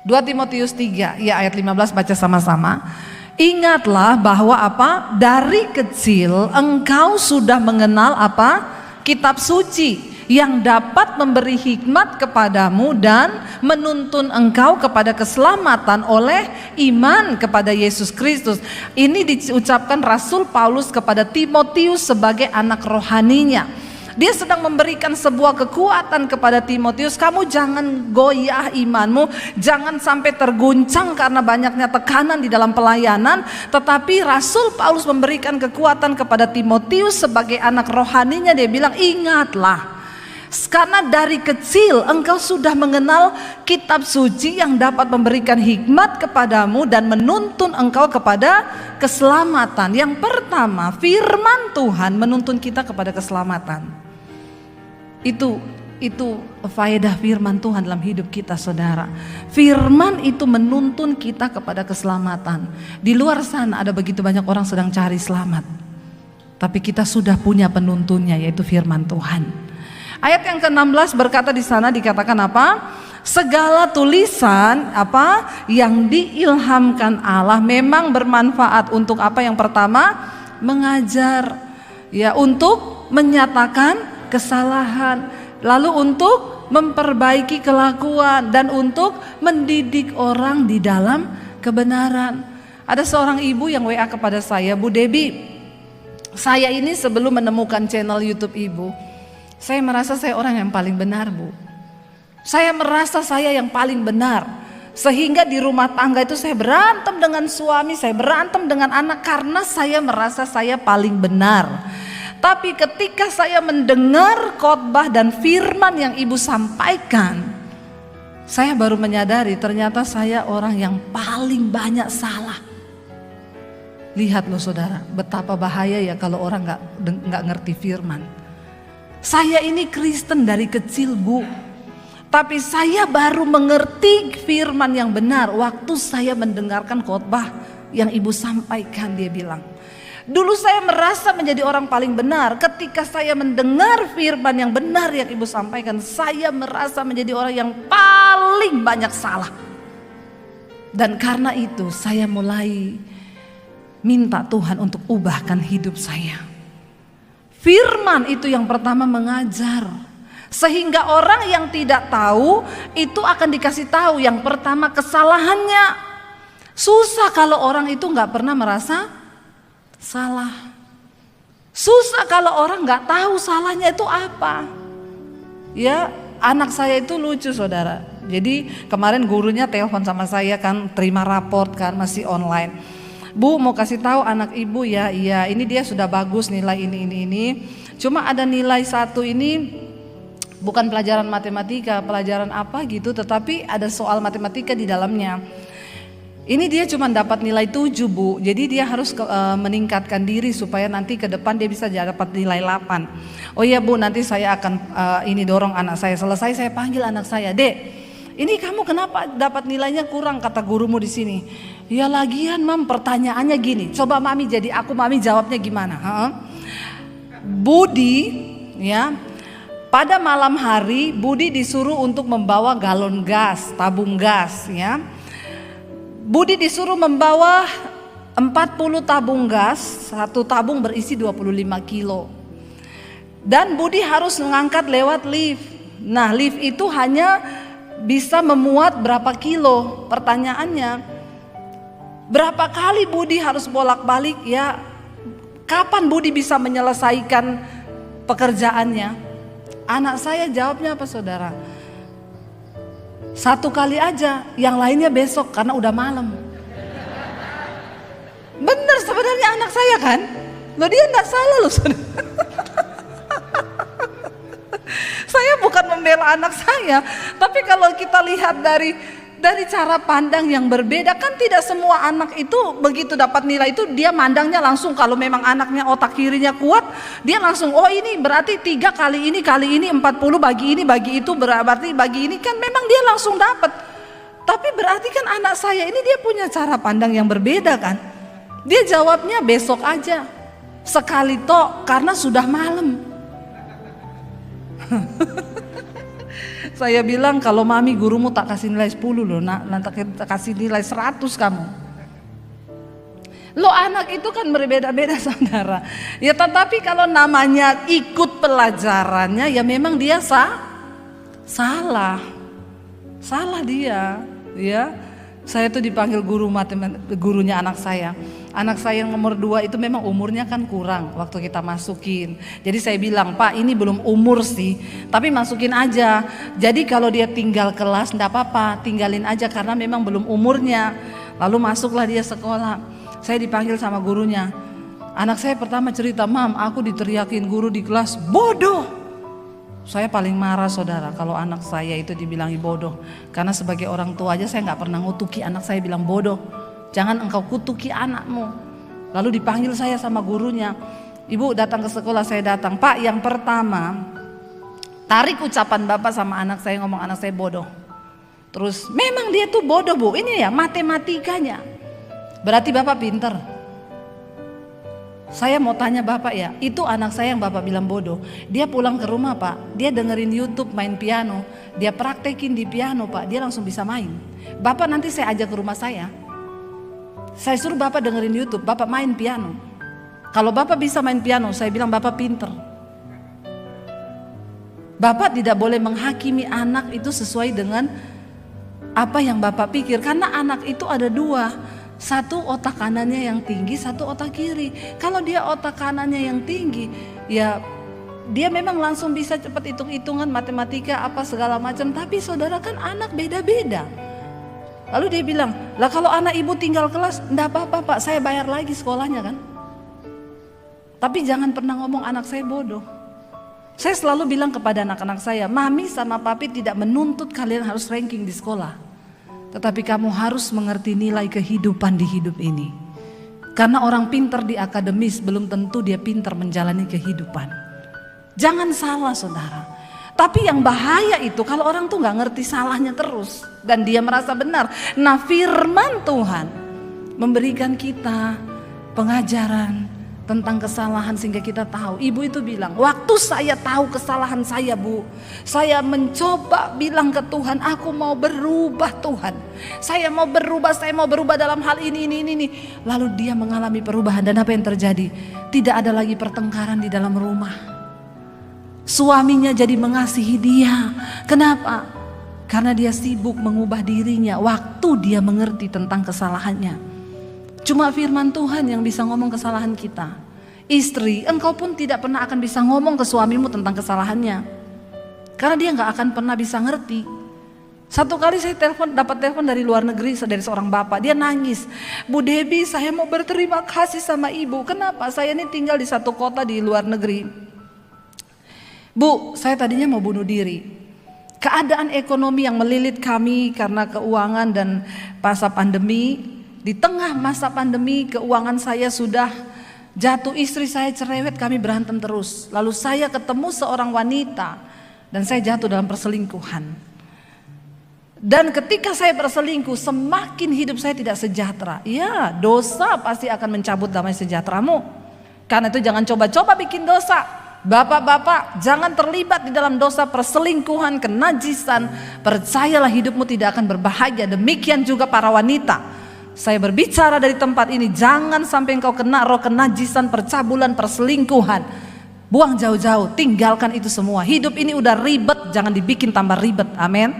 2 Timotius 3, ya ayat 15, baca sama-sama. Ingatlah bahwa apa? Dari kecil engkau sudah mengenal apa? Kitab suci yang dapat memberi hikmat kepadamu dan menuntun engkau kepada keselamatan oleh iman kepada Yesus Kristus. Ini diucapkan Rasul Paulus kepada Timotius sebagai anak rohaninya. Dia sedang memberikan sebuah kekuatan kepada Timotius. Kamu jangan goyah imanmu, jangan sampai terguncang karena banyaknya tekanan di dalam pelayanan. Tetapi Rasul Paulus memberikan kekuatan kepada Timotius sebagai anak rohaninya. Dia bilang, ingatlah, karena dari kecil engkau sudah mengenal kitab suci yang dapat memberikan hikmat kepadamu dan menuntun engkau kepada keselamatan. Yang pertama, firman Tuhan menuntun kita kepada keselamatan. Itu faedah firman Tuhan dalam hidup kita, saudara. Firman itu menuntun kita kepada keselamatan. Di luar sana ada begitu banyak orang sedang cari selamat, tapi kita sudah punya penuntunnya, yaitu firman Tuhan. Ayat yang ke-16 berkata, di sana dikatakan apa? Segala tulisan apa yang diilhamkan Allah memang bermanfaat untuk apa? Yang pertama, mengajar, ya, untuk menyatakan kesalahan, lalu untuk memperbaiki kelakuan, dan untuk mendidik orang di dalam kebenaran. Ada seorang ibu yang WA kepada saya, Bu Debbie, saya ini sebelum menemukan channel YouTube ibu, saya merasa saya orang yang paling benar, Bu. Saya merasa saya yang paling benar, sehingga di rumah tangga itu saya berantem dengan suami, saya berantem dengan anak karena saya merasa saya paling benar. Tapi ketika saya mendengar khotbah dan firman yang ibu sampaikan, saya baru menyadari ternyata saya orang yang paling banyak salah. Lihat loh, saudara, betapa bahaya ya kalau orang nggak ngerti firman. Saya ini Kristen dari kecil, Bu. Tapi saya baru mengerti firman yang benar waktu saya mendengarkan khotbah yang ibu sampaikan. Dia bilang, dulu saya merasa menjadi orang paling benar. Ketika saya mendengar firman yang benar yang ibu sampaikan, saya merasa menjadi orang yang paling banyak salah. Dan karena itu saya mulai minta Tuhan untuk ubahkan hidup saya. Firman itu yang pertama mengajar, sehingga orang yang tidak tahu itu akan dikasih tahu yang pertama kesalahannya. Susah kalau orang itu nggak pernah merasa salah. Susah kalau orang nggak tahu salahnya itu apa. Ya, anak saya itu lucu, saudara. Jadi kemarin gurunya telepon sama saya kan, terima raport kan, masih online. Bu, mau kasih tahu anak ibu ya, iya ini dia sudah bagus nilai ini. Cuma ada nilai satu ini bukan pelajaran matematika, pelajaran apa gitu, tetapi ada soal matematika di dalamnya. Ini dia cuma dapat nilai 7, Bu. Jadi dia harus meningkatkan diri supaya nanti ke depan dia bisa dapat nilai 8. Oh iya, Bu, nanti saya akan ini dorong anak saya. Selesai saya panggil anak saya, Dek, ini kamu kenapa dapat nilainya kurang, kata gurumu di sini. Ya lagian, Mam, pertanyaannya gini. Coba Mami jadi aku, Mami jawabnya gimana? Budi, ya, pada malam hari Budi disuruh untuk membawa galon gas, tabung gas, ya. Budi disuruh membawa 40 tabung gas, satu tabung berisi 25 kilo. Dan Budi harus mengangkat lewat lift. Nah, lift itu hanya bisa memuat berapa kilo. Pertanyaannya, berapa kali Budi harus bolak-balik ya? Kapan Budi bisa menyelesaikan pekerjaannya? Anak saya jawabnya apa saudara? 1 kali aja, yang lainnya besok karena udah malam. Bener sebenarnya anak saya kan? Loh dia gak salah loh saudara. Saya bukan membela anak saya, tapi kalau kita lihat dari cara pandang yang berbeda, kan tidak semua anak itu begitu dapat nilai itu dia mandangnya langsung. Kalau memang anaknya otak kirinya kuat, dia langsung oh ini berarti 3 kali ini 40 bagi itu berarti bagi ini, kan memang dia langsung dapat. Tapi berarti kan anak saya ini dia punya cara pandang yang berbeda kan. Dia jawabnya besok aja, sekali tok karena sudah malam. Saya bilang kalau mami gurumu tak kasih nilai 10 loh nak, nanti kasih nilai 100 kamu. Lo anak itu kan berbeda-beda saudara. Ya tetapi kalau namanya ikut pelajarannya ya memang dia salah dia ya. Saya tuh dipanggil guru matematika, gurunya anak saya. Anak saya yang nomor 2 itu memang umurnya kan kurang waktu kita masukin. Jadi saya bilang, Pak ini belum umur sih, tapi masukin aja. Jadi kalau dia tinggal kelas enggak apa-apa, tinggalin aja karena memang belum umurnya. Lalu masuklah dia sekolah. Saya dipanggil sama gurunya. Anak saya pertama cerita, Mam aku diteriakin guru di kelas, bodoh. Saya paling marah saudara kalau anak saya itu dibilangi bodoh. Karena sebagai orang tua aja saya gak pernah ngutuki anak saya bilang bodoh. Jangan engkau kutuki anakmu. Lalu dipanggil saya sama gurunya. Ibu datang ke sekolah, saya datang. Pak yang pertama, tarik ucapan bapak sama anak saya, ngomong anak saya bodoh. Terus memang dia tuh bodoh bu, ini ya matematikanya. Berarti bapak pinter. Saya mau tanya bapak ya, itu anak saya yang bapak bilang bodoh. Dia pulang ke rumah pak, dia dengerin YouTube main piano. Dia praktekin di piano pak, dia langsung bisa main. Bapak nanti saya ajak ke rumah saya. Saya suruh bapak dengerin YouTube, bapak main piano. Kalau bapak bisa main piano, saya bilang bapak pinter. Bapak tidak boleh menghakimi anak itu sesuai dengan apa yang bapak pikir. Karena anak itu ada 2. Satu otak kanannya yang tinggi, satu otak kiri. Kalau dia otak kanannya yang tinggi, ya dia memang langsung bisa cepat hitung-hitungan matematika apa segala macam. Tapi saudara kan anak beda-beda. Lalu dia bilang, lah kalau anak ibu tinggal kelas, enggak apa-apa pak, saya bayar lagi sekolahnya kan. Tapi jangan pernah ngomong anak saya bodoh. Saya selalu bilang kepada anak-anak saya, mami sama papi tidak menuntut kalian harus ranking di sekolah. Tetapi kamu harus mengerti nilai kehidupan di hidup ini. Karena orang pintar di akademis belum tentu dia pintar menjalani kehidupan. Jangan salah saudara. Tapi yang bahaya itu kalau orang tuh gak ngerti salahnya terus. Dan dia merasa benar. Nah firman Tuhan memberikan kita pengajaran tentang kesalahan sehingga kita tahu. Ibu itu bilang, waktu saya tahu kesalahan saya bu, saya mencoba bilang ke Tuhan, aku mau berubah Tuhan, saya mau berubah dalam hal ini. Lalu dia mengalami perubahan dan apa yang terjadi? Tidak ada lagi pertengkaran di dalam rumah. Suaminya jadi mengasihi dia. Kenapa? Karena dia sibuk mengubah dirinya waktu dia mengerti tentang kesalahannya. Cuma firman Tuhan yang bisa ngomong kesalahan kita. Istri, engkau pun tidak pernah akan bisa ngomong ke suamimu tentang kesalahannya. Karena dia gak akan pernah bisa ngerti. Satu kali saya dapat telepon dari luar negeri dari seorang bapak. Dia nangis, Bu Debbie saya mau berterima kasih sama ibu. Kenapa? Saya ini tinggal di satu kota di luar negeri. Bu, saya tadinya mau bunuh diri. Keadaan ekonomi yang melilit kami karena keuangan dan masa pandemi. Di tengah masa pandemi keuangan saya sudah jatuh, istri saya cerewet, kami berantem terus. Lalu saya ketemu seorang wanita dan saya jatuh dalam perselingkuhan. Dan ketika saya berselingkuh semakin hidup saya tidak sejahtera. Ya dosa pasti akan mencabut damai sejahteramu. Karena itu jangan coba-coba bikin dosa. Bapak-bapak jangan terlibat di dalam dosa perselingkuhan, kenajisan. Percayalah hidupmu tidak akan berbahagia. Demikian juga para wanita. Saya berbicara dari tempat ini, jangan sampai engkau kena roh kenajisan, percabulan, perselingkuhan. Buang jauh-jauh, tinggalkan itu semua. Hidup ini udah ribet, jangan dibikin tambah ribet. Amin.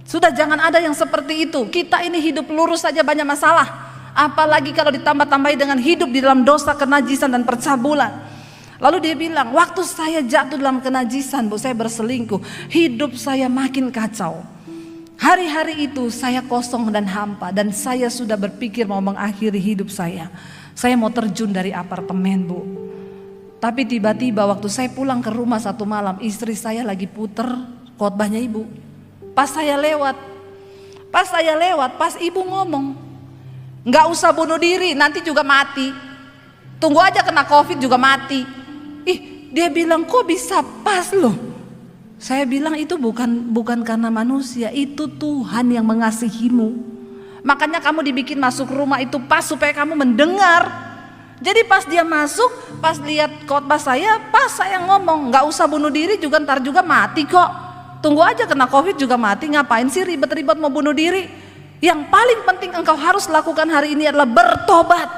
Sudah jangan ada yang seperti itu. Kita ini hidup lurus saja banyak masalah. Apalagi kalau ditambah-tambahi dengan hidup di dalam dosa, kenajisan dan percabulan. Lalu dia bilang, waktu saya jatuh dalam kenajisan, Bu, saya berselingkuh, hidup saya makin kacau. Hari-hari itu saya kosong dan hampa, dan saya sudah berpikir mau mengakhiri hidup saya. Saya mau terjun dari apartemen, Bu. Tapi tiba-tiba waktu saya pulang ke rumah satu malam, istri saya lagi puter khotbahnya Ibu. Pas saya lewat, pas Ibu ngomong, nggak usah bunuh diri, nanti juga mati. Tunggu aja kena COVID juga mati. Dia bilang, kok bisa pas loh. Saya bilang itu bukan karena manusia, itu Tuhan yang mengasihimu. Makanya kamu dibikin masuk rumah itu pas supaya kamu mendengar. Jadi pas dia masuk, pas lihat khotbah saya, pas saya ngomong, nggak usah bunuh diri juga ntar juga mati kok. Tunggu aja kena COVID juga mati, ngapain sih ribet-ribet mau bunuh diri? Yang paling penting engkau harus lakukan hari ini adalah bertobat.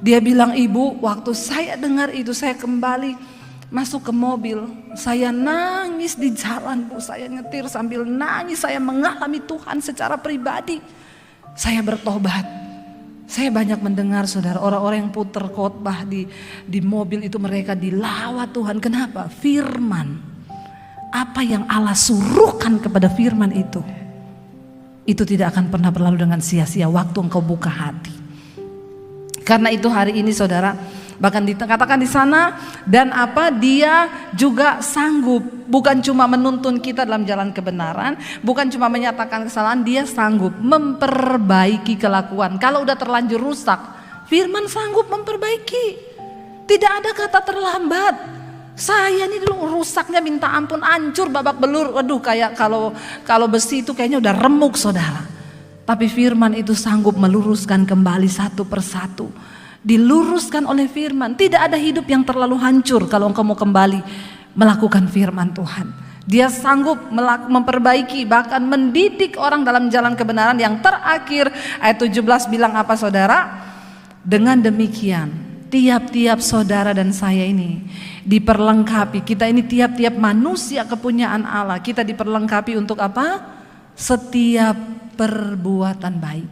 Dia bilang, Ibu, waktu saya dengar itu saya kembali masuk ke mobil, saya nangis di jalan, Bu. Saya nyetir sambil nangis, saya mengalami Tuhan secara pribadi. Saya bertobat. Saya banyak mendengar, saudara, orang-orang yang putar khotbah di mobil itu mereka dilawat Tuhan. Kenapa? Firman. Apa yang Allah suruhkan kepada firman itu tidak akan pernah berlalu dengan sia-sia waktu engkau buka hati. Karena itu hari ini, saudara, bahkan dikatakan di sana, dan dia juga sanggup, bukan cuma menuntun kita dalam jalan kebenaran, bukan cuma menyatakan kesalahan, dia sanggup memperbaiki kelakuan. Kalau udah terlanjur rusak, firman sanggup memperbaiki. Tidak ada kata terlambat. Saya ini dulu rusaknya minta ampun, hancur babak belur. Waduh, kayak kalau besi itu kayaknya udah remuk, saudara. Tapi firman itu sanggup meluruskan kembali satu persatu. Diluruskan oleh firman. Tidak ada hidup yang terlalu hancur kalau engkau mau kembali melakukan firman Tuhan. Dia sanggup memperbaiki, bahkan mendidik orang dalam jalan kebenaran. Yang terakhir ayat 17 bilang apa, saudara? Dengan demikian tiap-tiap saudara dan saya ini diperlengkapi. Kita ini tiap-tiap manusia kepunyaan Allah. Kita diperlengkapi untuk apa? Setiap perbuatan baik.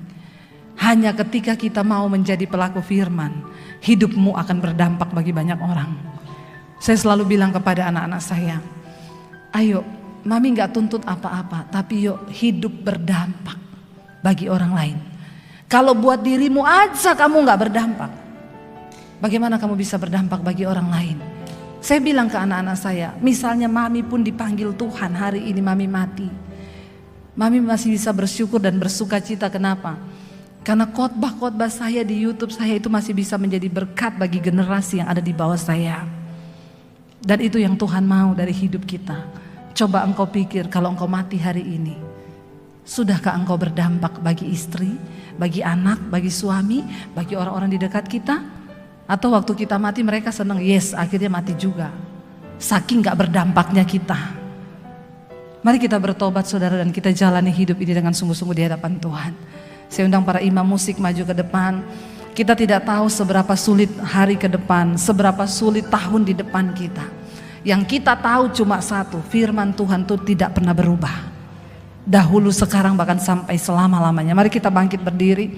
Hanya ketika kita mau menjadi pelaku firman, hidupmu akan berdampak bagi banyak orang. Saya selalu bilang kepada anak-anak saya, ayo, mami gak tuntut apa-apa, tapi yuk hidup berdampak bagi orang lain. Kalau buat dirimu aja kamu gak berdampak, bagaimana kamu bisa berdampak bagi orang lain? Saya bilang ke anak-anak saya, misalnya mami pun dipanggil Tuhan, hari ini mami mati, mami masih bisa bersyukur dan bersuka cita. Kenapa? Karena khotbah-khotbah saya di YouTube saya itu masih bisa menjadi berkat bagi generasi yang ada di bawah saya. Dan itu yang Tuhan mau dari hidup kita. Coba engkau pikir, kalau engkau mati hari ini, sudahkah engkau berdampak bagi istri, bagi anak, bagi suami, bagi orang-orang di dekat kita? Atau waktu kita mati mereka senang, yes akhirnya mati juga. Saking gak berdampaknya kita. Mari kita bertobat, saudara, dan kita jalani hidup ini dengan sungguh-sungguh di hadapan Tuhan. Saya undang para imam musik maju ke depan. Kita tidak tahu seberapa sulit hari ke depan, seberapa sulit tahun di depan kita. Yang kita tahu cuma satu, firman Tuhan itu tidak pernah berubah. Dahulu, sekarang, bahkan sampai selama-lamanya. Mari kita bangkit berdiri.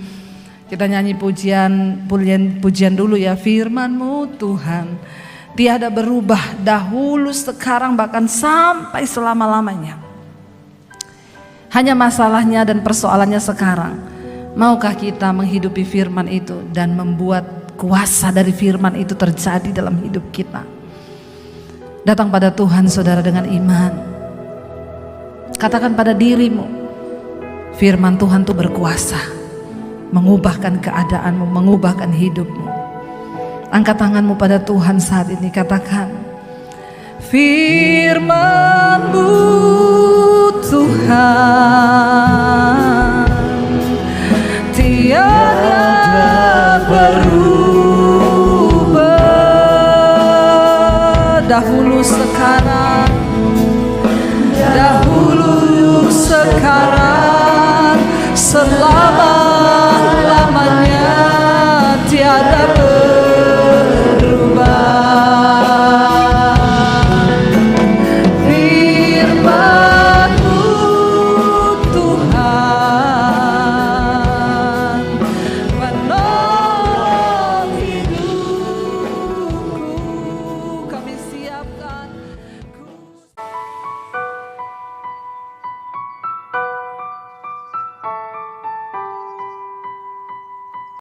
Kita nyanyi pujian dulu ya. Firman-Mu Tuhan tiada berubah, dahulu, sekarang, bahkan sampai selama-lamanya. Hanya masalahnya dan persoalannya sekarang, maukah kita menghidupi firman itu dan membuat kuasa dari firman itu terjadi dalam hidup kita? Datang pada Tuhan, saudara, dengan iman. Katakan pada dirimu, firman Tuhan itu berkuasa mengubahkan keadaanmu, mengubahkan hidupmu. Angkat tanganmu pada Tuhan saat ini, katakan, firman-Mu Tuhan tiada